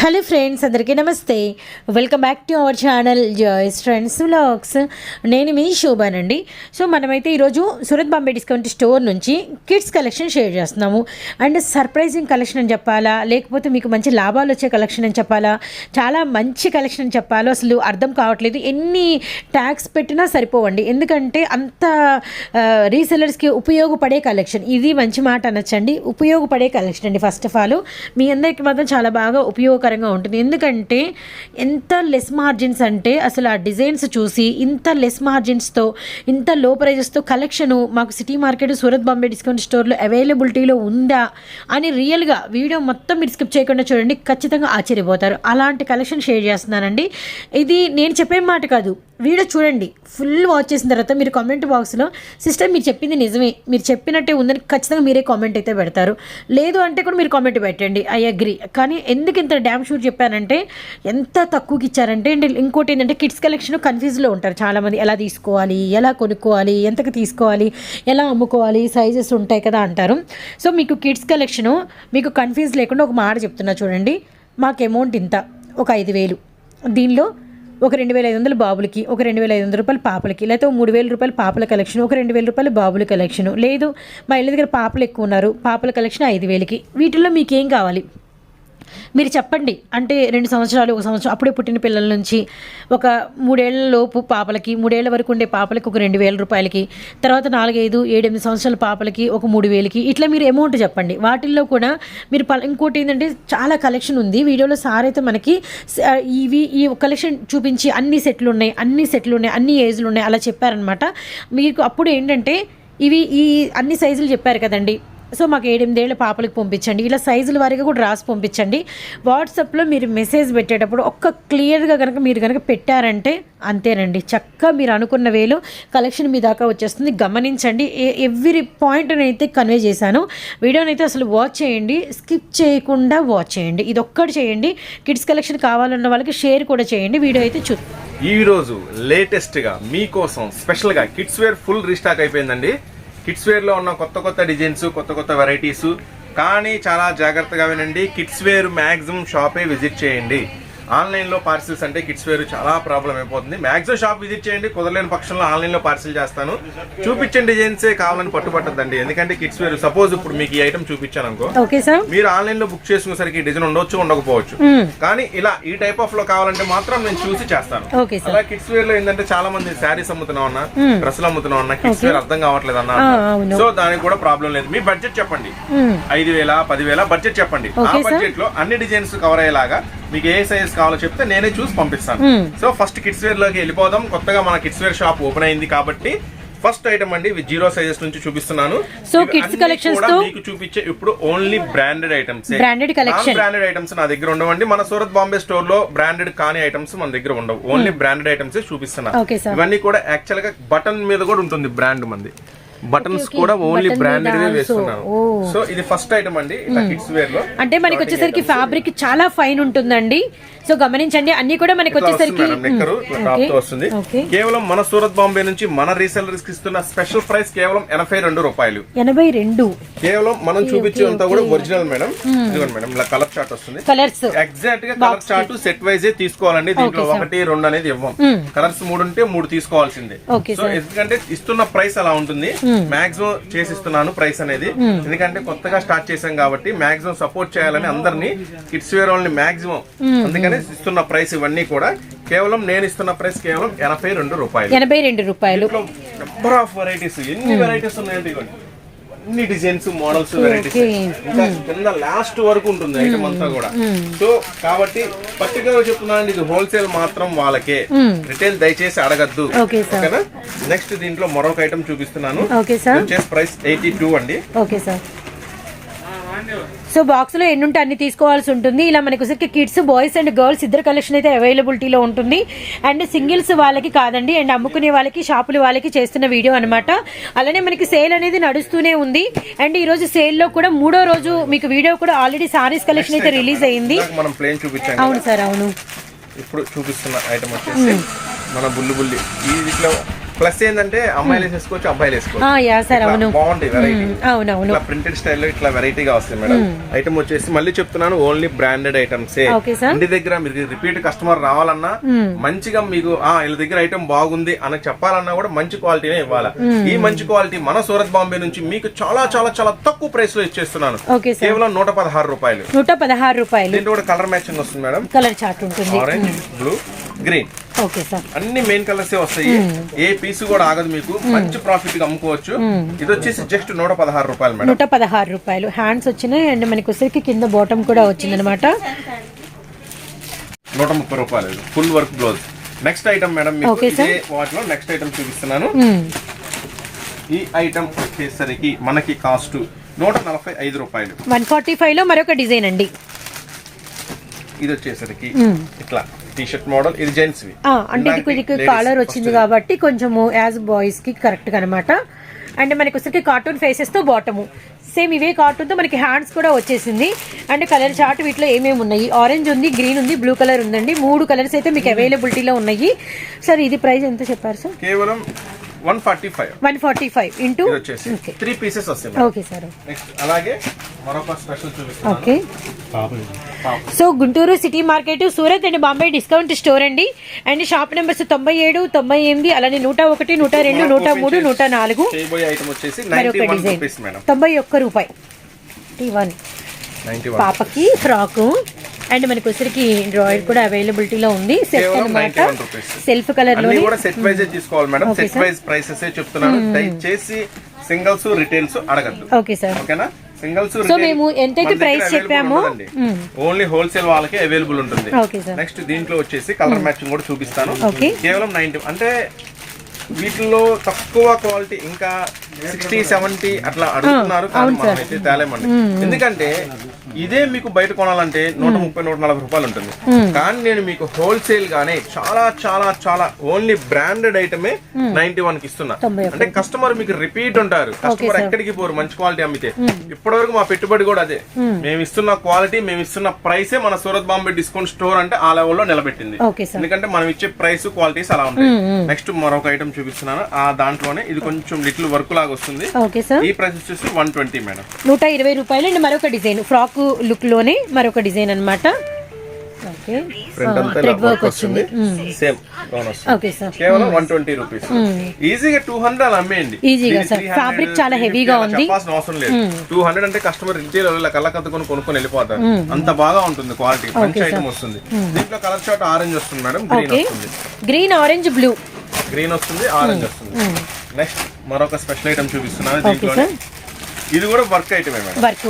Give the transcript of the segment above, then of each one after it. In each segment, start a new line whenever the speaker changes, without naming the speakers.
Hello friends, అందరికీ నమస్తే. Welcome back to our channel joy's trends vlogs. నేను మీ శోభానండి. సో మనమైతే ఈరోజు సూరత్ బాంబే డిస్కౌంట్ స్టోర్ నుంచి కిడ్స్ కలెక్షన్ షేర్ చేస్తున్నాము. అండ్ సర్ప్రైజింగ్ కలెక్షన్ అని చెప్పాలా, లేకపోతే మీకు మంచి లాభాలు వచ్చే కలెక్షన్ అని చెప్పాలా, చాలా మంచి కలెక్షన్ అని చెప్పాలో అసలు అర్థం కావట్లేదు. ఎన్ని ట్యాగ్స్ పెట్టినా సరిపోవండి, ఎందుకంటే అంత రీసెలర్స్కి ఉపయోగపడే కలెక్షన్. ఇది మంచి మాట అనొచ్చండి, ఉపయోగపడే కలెక్షన్ అండి. ఫస్ట్ ఆఫ్ ఆల్ మీ అందరికీ మాత్రం చాలా బాగా ఉపయోగకరంగా ఉంటుంది. ఎందుకంటే ఎంత లెస్ మార్జిన్స్ అంటే అసలు ఆ డిజైన్స్ చూసి ఇంత లెస్ మార్జిన్స్తో ఇంత లో ప్రైజెస్తో కలెక్షను మాకు city market Surat Bombay discount స్టోర్లో అవైలబిలిటీలో ఉందా అని రియల్గా వీడియో మొత్తం మీరు స్కిప్ చేయకుండా చూడండి, ఖచ్చితంగా ఆశ్చర్యపోతారు. అలాంటి కలెక్షన్ షేర్ చేస్తున్నానండి. ఇది నేను చెప్పే మాట కాదు, వీడియో చూడండి, ఫుల్ వాచ్ చేసిన తర్వాత మీరు కామెంట్ బాక్స్లో సిస్టర్ మీరు చెప్పింది నిజమే, మీరు చెప్పినట్టే ఉందని ఖచ్చితంగా మీరే కామెంట్ అయితే పెడతారు. లేదు అంటే కూడా మీరు కామెంట్ పెట్టండి, ఐ అగ్రీ. కానీ ఎందుకు ఇంత డ్యామ్ షూట్ చెప్పానంటే ఎంత తక్కువకి ఇచ్చారంటే, ఇంకోటి ఏంటంటే కిడ్స్ కలెక్షన్ కన్ఫ్యూజ్లో ఉంటారు చాలామంది. ఎలా తీసుకోవాలి, ఎలా కొనుక్కోవాలి, ఎంతకు తీసుకోవాలి, ఎలా అమ్ముకోవాలి, సైజెస్ ఉంటాయి కదా అంటారు. సో మీకు కిడ్స్ కలెక్షను మీకు కన్ఫ్యూజ్ లేకుండా ఒక మాట చెప్తున్నా చూడండి. మాకు అమౌంట్ ఇంత, ఒక 5,000, దీనిలో ఒక 2,500 బాబులకి, ఒక 2,500 రూపాయలు పాపలకి, లేకపోతే 3,000 రూపాయలు పాపల కలెక్షన్, ఒక 2,000 రూపాయలు బాబుల కలెక్షను. లేదు మా ఇళ్ళ దగ్గర పాపలు ఎక్కువ ఉన్నారు, పాపల కలెక్షన్ 5,000కి. వీటిల్లో మీకేం కావాలి మీరు చెప్పండి. అంటే 2 సంవత్సరాలు, 1 సంవత్సరం అప్పుడే పుట్టిన పిల్లల నుంచి ఒక 3 ఏళ్ల లోపు పాపలకి, 3 ఏళ్ల వరకు ఉండే పాపలకి ఒక 2,000 రూపాయలకి, తర్వాత 4, 5, 7, 8 సంవత్సరాల పాపలకి ఒక 3,000కి, ఇట్లా మీరు అమౌంట్ చెప్పండి. వాటిల్లో కూడా మీరు ఇంకోటి ఏంటంటే చాలా కలెక్షన్ ఉంది. వీడియోలో సార్ అయితే మనకి ఈ కలెక్షన్ చూపించి అన్ని సెట్లు ఉన్నాయి, అన్ని ఏజ్లు ఉన్నాయి అలా చెప్పారనమాట. మీకు అప్పుడు ఏంటంటే ఈ అన్ని సైజులు చెప్పారు కదండి. సో మాకు 7-8 ఏళ్ళ పాపలకు పంపించండి, ఇలా సైజుల వారిగా కూడా రాసి పంపించండి. వాట్సాప్లో మీరు మెసేజ్ పెట్టేటప్పుడు ఒక్క క్లియర్గా కనుక మీరు కనుక పెట్టారంటే అంతేనండి, చక్కగా మీరు అనుకున్న వేలో కలెక్షన్ మీ దాకా వచ్చేస్తుంది. గమనించండి, ఎవ్రీ పాయింట్ని అయితే కన్వే చేశాను. వీడియోని అయితే అసలు వాచ్ చేయండి, స్కిప్ చేయకుండా వాచ్ చేయండి. ఇది ఒక్కటి చేయండి. కిడ్స్ కలెక్షన్ కావాలన్న వాళ్ళకి షేర్ కూడా చేయండి. వీడియో అయితే
ఈ రోజు లేటెస్ట్గా మీకోసం స్పెషల్గా కిడ్స్ వేర్ ఫుల్ రీస్టాక్ అయిపోయిందండి. కిడ్స్ వేర్లో ఉన్న కొత్త డిజైన్స్, కొత్త వెరైటీస్. కానీ చాలా జాగ్రత్తగా వినండి, కిడ్స్ వేర్ మ్యాక్సిమం షాపే విజిట్ చేయండి. ఆన్లైన్లో పార్సిల్స్ అంటే కిడ్స్ వేర్ చాలా ప్రాబ్లం అయిపోతుంది. మ్యాక్సిమం షాప్ విజిట్ చేయండి, కుదరలేని పక్షంలో ఆన్లైన్లో పార్సిల్ చేస్తాను. చూపించిన డిజైన్సే కావాలని పట్టుబట్టద్దండి, ఎందుకంటే కిడ్స్ వేర్ సపోజ్ ఇప్పుడు మీకు ఈ ఐటమ్ చూపించాను అనుకో, మీరు ఆన్లైన్లో బుక్ చేసుకునేసరికి డిజైన్ ఉండొచ్చు, ఉండకపోవచ్చు. కానీ ఇలా ఈ టైప్ ఆఫ్ లో కావాలంటే మాత్రం నేను చూసి చేస్తాను. అలా కిడ్స్ వేర్ లో ఏంటంటే చాలా మంది శారీస్ అమ్ముతున్నాం అన్నా, డ్రెస్సులు అమ్ముతున్నాం అన్నా, కిడ్స్ వేర్ అర్థం కావట్లేదు అన్నా. సో దానికి కూడా ప్రాబ్లం లేదు. మీ బడ్జెట్ చెప్పండి, 5,000, 10,000 బడ్జెట్ చెప్పండి. ఆ బడ్జెట్ లో అన్ని డిజైన్స్ కవర్ అయ్యేలాగా మీకు ఏ సైజ్ కావాలో చెప్తే నేనే చూసి పంపిస్తాను. సో ఫస్ట్ కిడ్స్ వేర్ లోకి వెళ్ళిపోదాం. కొత్తగా మన కిడ్స్ వేర్ షాప్ ఓపెన్ అయింది కాబట్టి ఫస్ట్ ఐటమ్ అండి 0 సైజెస్ నుంచి చూపిస్తున్నాను.
సో కిడ్స్ కలెక్షన్స్ తో
మీకు చూపించే ఇప్పుడు only branded items, branded items నా దగ్గర ఉండవండి. మన సూరత్ బాంబే స్టోర్ లో బ్రాండెడ్ కాని ఐటమ్స్ మన దగ్గర ఉండవు, ఓన్లీ బ్రాండెడ్ ఐటమ్స్ చూపిస్తున్నాను. ఇవన్నీ కూడా యాక్చువల్ గా బటన్ మీద కూడా ఉంటుంది బ్రాండ్ మంది, బటన్స్ కూడా ఓన్లీ బ్రాండెడ్ వేస్తున్నాను. సో ఇది ఫస్ట్ ఐటమ్ అండి కిడ్స్ వేర్ లో. అంటే
మనకి వచ్చేసరికి ఫ్యాబ్రిక్ చాలా ఫైన్ ఉంటుందండి. సో గమనించండి, అన్ని కూడా మనకి వచ్చేసరికి
వస్తుంది. కేవలం మన సూరత్ బాంబే నుంచి మన రీసెలర్స్ కి ఇస్తున్న స్పెషల్ ప్రైస్ కేవలం 82 రూపాయలు.
82
కేవలం మనం చూపించేంత కూడా ఒరిజినల్ మేడం. ఇదిగోండి మేడం, ఇలా కలర్ చార్ట్ వస్తుంది.
కలర్స్
ఎగ్జాక్ట్ గా కలర్ చార్ట్ సెట్ వైజ్ తీసుకోవాలండి. దీంట్లో 1, 2 అనేది ఇవ్వం. కలర్స్ 3 ఉంటే 3 తీసుకోవాల్సిందే. సో ఎందుకంటే ఇస్తున్న ప్రైస్ అలా ఉంటుంది. మాక్సిమం చేసిస్తున్నాను ప్రైస్ అనేది, ఎందుకంటే కొత్తగా స్టార్ట్ చేశాం కాబట్టి మాక్సిమం సపోర్ట్ చేయాలని అందరినీ కిడ్స్ వేర్ వాళ్ళని మాక్సిమం. అందుకని ఇస్తున్న ప్రైస్ ఇవన్నీ కూడా కేవలం నేను ఇస్తున్న ప్రైస్ కేవలం 82 రూపాయలు.
82 రూపాయలు.
నెంబర్ ఆఫ్ వెరైటీస్, ఎన్ని వెరైటీస్ ఉన్నాయండి, అన్ని డిజైన్స్, మోడల్స్, వెరైటీస్. ఇంకా కింద లాస్ట్ వరకు ఉంటుంది ఐటమ్ అంతా కూడా. సో కాబట్టి పర్టికులర్ చెప్తున్నాను, ఇది హోల్సేల్ మాత్రం వాళ్ళకే, రిటైల్ దయచేసి అడగద్దు. ఓకేనా. నెక్స్ట్ దీంట్లో మరొక ఐటమ్ చూపిస్తున్నాను. వచ్చేసి ప్రైస్ 82 అండి.
Okay sir. సో బాక్స్ లో ఎన్ని ఉంటే అన్ని తీసుకోవాల్సి ఉంటుంది. ఇలా మనకు కిడ్స్, బాయ్స్ అండ్ గర్ల్స్ ఇద్దరు కలెక్షన్ అయితే అవైలబిలిటీలో ఉంటుంది. అండ్ సింగిల్స్ వాళ్ళకి కాదండి, అండ్ అమ్ముకునే వాళ్ళకి, షాపుల వాళ్ళకి చేస్తున్న వీడియో అనమాట. అలానే మనకి సేల్ అనేది నడుస్తూనే ఉంది. అండ్ ఈ రోజు సేల్ లో కూడా 3వ రోజు మీకు వీడియో కూడా ఆల్రెడీ సారీస్ కలెక్షన్ అయితే రిలీజ్ అయింది.
మనం ప్లేన్ చూపించాం.
అవును సార్, అవును.
ఇప్పుడు చూపిస్తున్న ఐటమ్ వచ్చేసి మన బుల్లి. ఈ వీటిలో ప్లస్ ఏంటంటే అమ్మాయిలు వేసుకోవచ్చు, అబ్బాయిలు వేసుకోవచ్చు.
యా సార్, అవును,
బాగుంటాయి వెరైటీ.
అవునవును,
ఇట్లా ప్రింటెడ్ స్టైల్లో ఇట్లా వెరైటీగా వస్తాయి మేడం. ఐటమ్ వచ్చేసి మళ్ళీ చెప్తున్నాను, ఓన్లీ బ్రాండెడ్ ఐటమ్స్. ఇంటి దగ్గర మీరు రిపీట్ కస్టమర్ రావాలన్నా మంచిగా మీకు వీళ్ళ దగ్గర ఐటమ్ బాగుంది అని చెప్పాలన్నా కూడా మంచి క్వాలిటీనే ఇవ్వాలి. ఈ మంచి క్వాలిటీ మన సూరత్ బాంబే నుంచి మీకు చాలా చాలా చాలా తక్కువ ప్రైస్ లో ఇచ్చేస్తున్నాను. కేవలం 116 రూపాయలు.
116 రూపాయలు.
దీంట్లో కూడా కలర్ మ్యాచింగ్ వస్తుంది మేడం.
కలర్ చార్ట్ ఉంటుంది.
Orange, blue, green.
Okay sir,
అన్ని మెయిన్ కలర్స్ వస్తాయి. ఏ పీస్ కూడా ఆగదు, మీకు మంచి ప్రాఫిట్ గా అమ్ముకోవచ్చు. ఇది వచ్చేసి జస్ట్ 116 రూపాయలు మేడం.
116 రూపాయలు. హ్యాండ్స్ వచ్చినాయి అండ్ మనకి వచ్చేసరికి కింద బాటమ్ కూడా వచ్చింది అనమాట.
130 రూపాయలు full work blouse. Next item madam, వాటిలో నెక్స్ట్ ఐటమ్ చూపిస్తున్నాను. ఈ ఐటమ్ వచ్చేసరికి మనకి కాస్ట్ 145 రూపాయలు.
145 లో మరొక డిజైన్ అండి.
ఇది వచ్చేసరికి ఇట్లా టీ షర్ట్ మోడల్. ఇది జెంట్స్ వి
అంటే ఇది కాలర్ వచ్చింది కాబట్టి కొంచెము యాజ్ బాయ్స్ కి కరెక్ట్ గా అనమాట. అండ్ మనకి వచ్చేసరికి కార్టూన్ ఫేసెస్ తో బాటము సేమ్ ఇవే కార్టూన్ తో మనకి హ్యాండ్స్ కూడా వచ్చేసింది. అండ్ కలర్ చార్ట్ వీటిలో ఏమేమి ఉన్నాయి, ఆరెంజ్ ఉంది, గ్రీన్ ఉంది, బ్లూ కలర్ ఉందండి. 3 కలర్స్ అయితే మీకు అవైలబిలిటీలో ఉన్నాయి. సార్ ఇది ప్రైస్ ఎంత చెప్పారు సార్?
కేవలం 145
ఇంటూ
3 పీసెస్ వస్తాయి.
Okay sir.
నెక్స్ట్ అలాగే మరొక స్పెషల్ చూపిస్తున్నాను.
Okay, so Guntur city market, Surat and Bombay discount store అండి. అండ్ షాప్ నెంబర్స్ 97, 98, అలానే 101, 102, 103, 104.
చేయబోయే ఐటమ్ వచ్చేసి
మరొక
91
డిజైన్
రూపీస్ మేడం.
91 రూపాయలు. 91 పాపకి ఫ్రాక్. అండ్ మనకి వచ్చరికి డ్రాయర్ కూడా అవైలబిలిటీలో ఉంది. సెల్ఫ్ కలర్ లో
కూడా సెట్ వైజ్ తీసుకోవాలి మేడం. సెట్ వైజ్ ప్రైసెస్ చెప్తున్నాను, దయచేసి సింగిల్స్ రిటైల్స్ అడగద్దు.
ఓకే సార్,
ఓకేనా? సింగిల్స్
సో మేము ఎంతైతే ప్రైస్ చెప్పామో
ఓన్లీ హోల్సేల్ వాళ్ళకి అవైలబుల్ ఉంటుంది. నెక్స్ట్ దీంట్లో వచ్చేసి కలర్ మ్యాచింగ్ కూడా చూపిస్తాను. కేవలం 90. అంటే వీటిలో తక్కువ క్వాలిటీ ఇంకా 60, 70 అట్లా అడుగుతున్నారు, కానీ మనం అయితే తేలేమండి. ఎందుకంటే ఇదే మీకు బయట కొనాలంటే 130, 140 రూపాయలు ఉంటుంది. కానీ నేను మీకు హోల్సేల్ గానే చాలా చాలా చాలా ఓన్లీ బ్రాండెడ్ ఐటమే 91 కి ఇస్తున్నా. అంటే కస్టమర్ మీకు రిపీట్ ఉంటారు, కస్టమర్ ఎక్కడికి పోరు మంచి క్వాలిటీ అమ్మితే. ఇప్పటి వరకు మా పెట్టుబడి కూడా అదే, మేము ఇస్తున్న క్వాలిటీ, మేము ఇస్తున్న ప్రైసే మన సూరత్ బాంబే డిస్కౌంట్ స్టోర్ అంటే ఆ లెవెల్లో నిలబెట్టింది. ఎందుకంటే మనం ఇచ్చే ప్రైస్ క్వాలిటీస్ అలా ఉంటాయి. నెక్స్ట్ మరొక ఐటమ్ చూపిస్తున్నాను. ఆ దాంట్లోనే ఇది కొంచెం లిటిల్ వర్క్ లాగా వస్తుంది. ఈ ప్రైస్ వచ్చేసి 120 మేడం.
120 రూపాయలు. అండ్ మరొక డిజైన్ ఫ్రాక్ లుక్ లోనే మరొక డిజైన్ అన్నమాట.
థ్రెడ్ వర్క్ వచ్చింది. సేమ్ కేవలం 120 రూపీస్. ఈజీగా 200 అలా అమ్మేయండి.
ఈజీగా సార్, ఫ్యాబ్రిక్ చాలా హెవీగా ఉంది,
చెప్పాల్సిన అవసరం లేదు. 200 అంటే కస్టమర్ రిటైల్ కళ్ళకత్తుకొని కొనుక్కొని వెళ్ళిపోతారు. అంత బాగా ఉంటుంది క్వాలిటీ, మంచి ఐటమ్ వస్తుంది. దీంట్లో కలర్ షార్ట్ ఆరెంజ్ వస్తుంది మేడం, గ్రీన్ వస్తుంది,
గ్రీన్, ఆరెంజ్, బ్లూ,
గ్రీన్ వస్తుంది, ఆరెంజ్ వస్తుంది. నెక్స్ట్ మరొక స్పెషల్ ఐటమ్ చూపిస్తున్నాను. దీంట్లో ఇది కూడా వర్క్ ఐటమే మేడం.
వర్క్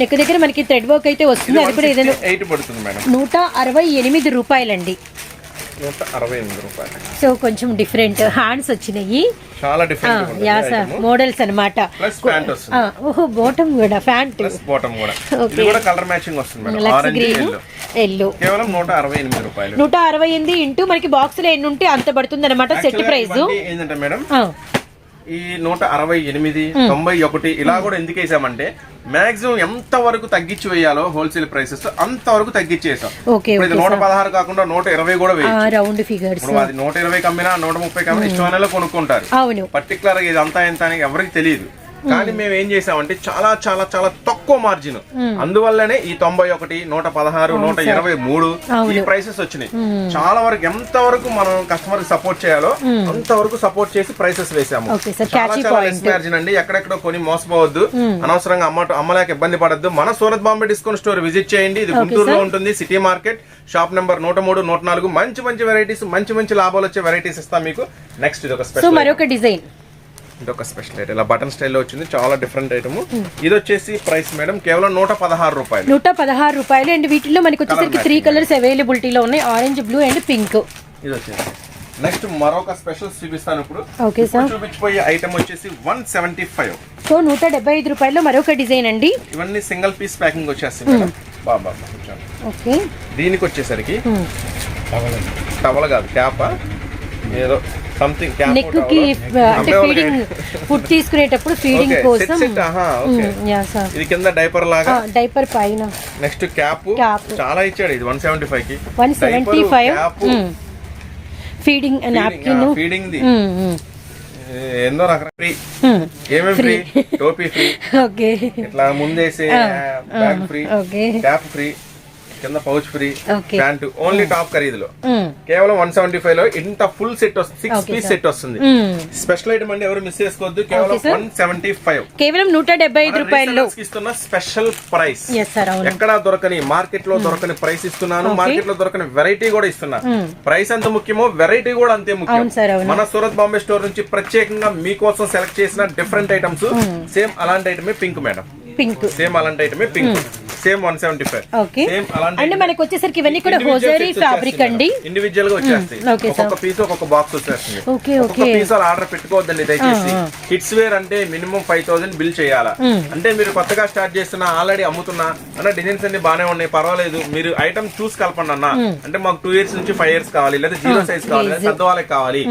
నెక్ దగ్గర మనకి థ్రెడ్ వర్క్ అయితే వస్తుంది. అది కూడా ఏదైనా
8 పడుతుంది మేడం.
168 రూపాయలండి.
168 రూపాయలు.
సో కొంచెం డిఫరెంట్ హ్యాండ్స్ వచ్చినాయి,
చాలా డిఫరెంట్
మోడల్స్ అన్నమాట.
ప్లస్ ప్యాంట్ వస్తుంది.
ఓహో, బాటమ్ కూడా ప్యాంట్,
ప్లస్ బాటమ్ కూడా. ఇది కూడా కలర్ మ్యాచింగ్ వస్తుంది మేడం. Orange,
yellow.
కేవలం 168 రూపాయలు.
168 ఇంటూ మనకి బాక్స్ లో ఎన్ని ఉంటే అంత పడుతుంది అనమాట సెట్ ప్రైస్.
ఏంటంటే మేడం, ఈ 168, 91 ఇలా కూడా ఎందుకు వేసామంటే మాక్సిమం ఎంత వరకు తగ్గించి వేయాలో హోల్సేల్ ప్రైసెస్ అంత వరకు తగ్గించేసాం. 116 కాకుండా 120 కూడా
రౌండ్ ఫిగర్స్.
అది 120 కమ్మినా 130 కమ్మినా ఇష్టమైన కొనుక్కుంటారు. పర్టికులర్ గా ఇది అంతా ఎంత అని ఎవరికి తెలియదు. కానీ మేము ఏం చేసామంటే చాలా చాలా చాలా తక్కువ మార్జిన్, అందువల్లనే ఈ 91, 116, 123 ఈ ప్రైసెస్ వచ్చినాయి. చాలా వరకు ఎంత వరకు మనం కస్టమర్ సపోర్ట్ చేయాలో అంతవరకు సపోర్ట్ చేసి ప్రైసెస్ వేసాము. చాలా చాలా లెస్ మార్జిన్ అండి. ఎక్కడెక్కడో కొని మోసపోవద్దు, అనవసరంగా అమ్మలేక ఇబ్బంది పడద్దు. మన Surat Bombay discount store visit చేయండి. ఇది గుంటూరులో ఉంటుంది, సిటీ మార్కెట్, షాప్ నెంబర్ 103, 104. మంచి మంచి వెరైటీస్, మంచి మంచి లాభాలు వచ్చే వెరైటీస్ ఇస్తాం మీకు. నెక్స్ట్ ఇది ఒక స్పెషల్
మరొక డిజైన్,
ఇదొక స్పెషల్ ఐటమ్, ఇలా బటన్ స్టైల్లో వచ్చింది, చాలా డిఫరెంట్ ఐటమ్. ఇది వచ్చేసి ప్రైస్ మేడం కేవలం 116 రూపాయలు.
116 రూపాయలు. అండ్ వీటిలో మనకి వచ్చేసరికి 3 కలర్స్ అవైలబిలిటీలో ఉన్నాయి, ఆరెంజ్, బ్లూ అండ్ పింక్.
ఇది వచ్చేసి నెక్స్ట్ మరొక స్పెషల్ చూపిస్తాను ఇప్పుడు.
ఓకే సార్,
చూపించిపోయే ఐటమ్ వచ్చేసి 175.
సో 175 రూపాయల్లో మరొక డిజైన్ అండి.
ఇవన్నీ సింగిల్ పీస్ ప్యాకింగ్ వచ్చేస్తుంది మేడం. బాబా
ఓకే,
దీనికి వచ్చేసరికి టవల్ కాదు, క్యాప్ ఏదో సంథింగ్
నెక్ కి అంటే ఫీడింగ్ ఫుడ్ తీసుకునేటప్పుడు ఫీడింగ్ కోసం.
ఇది కింద డైపర్ లాగా,
డైపర్ పైన.
నెక్స్ట్ క్యాప్ చాలా ఇచ్చాడు. ఇది 175 కి.
175 ఫీడింగ్ నాప్కిన్,
ఫీడింగ్ ది ఎన్నో రకాల ఫ్రీ. ఏమేమి ఫ్రీ? టోపీ ఫ్రీ,
ఓకే,
ఇట్లా ముందేసే బ్యాగ్ ఫ్రీ, క్యాప్ ఫ్రీ, కింద pouch free, pant only top ఖరీదులో కేవలం 175 లో ఇంత ఫుల్ సెట్ వస్తుంది. 6 పీస్ సెట్ వస్తుంది. స్పెషల్ ఐటమ్ అండి, ఎవరు మిస్ చేసుకోవద్దు. కేవలం 175,
కేవలం 175 రూపాయల్లో
ఇస్తున్న స్పెషల్ ప్రైస్. ఎక్కడా దొరకని, మార్కెట్ లో దొరకని ప్రైస్ ఇస్తున్నాను. మార్కెట్ లో దొరకని వెరైటీ కూడా ఇస్తున్నా. ప్రైస్ ఎంత ముఖ్యమో వెరైటీ కూడా అంతే ముఖ్యం. మన సూరత్ బాంబే స్టోర్ నుంచి ప్రత్యేకంగా మీకోసం సెలెక్ట్ చేసిన డిఫరెంట్ ఐటమ్స్. సేమ్ అలాంటి ఐటమే పింక్ మేడం,
పింక్
సేమ్ అలాంటి ఐటమే పింక్, సేమ్ 175. సేమ్ అలాంటి
అంటే మనకి వచ్చేసరికి ఇవన్నీ కూడా హోజరీ ఫ్యాబ్రిక్ అండి.
ఇండివిజువల్ గా వచ్చేస్తాయి. ఒక్కొక్క పీస్ ఒక్కొక్క బాక్స్ వచ్చేస్తుంది. ఒక్కొక్క పీస్ ఆర్డర్ పెట్టుకోవద్దండి దయచేసి. కిడ్స్ వేర్ అంటే మినిమం 5000 బిల్ చేయాలా. అంటే మీరు కొత్తగా స్టార్ట్ చేస్తున్నా, ఆల్రెడీ అమ్ముతున్నా అన్న, డిజైన్స్ అన్ని బానే ఉన్నాయి, పర్వాలేదు, మీరు ఐటమ్ చూసి కలపండి అన్న. అంటే మాకు 2 years నుంచి 5 years కావాలి, లేదా 0 size కావాలి, లేదా పెద్దవాళ్ళకి కావాలి,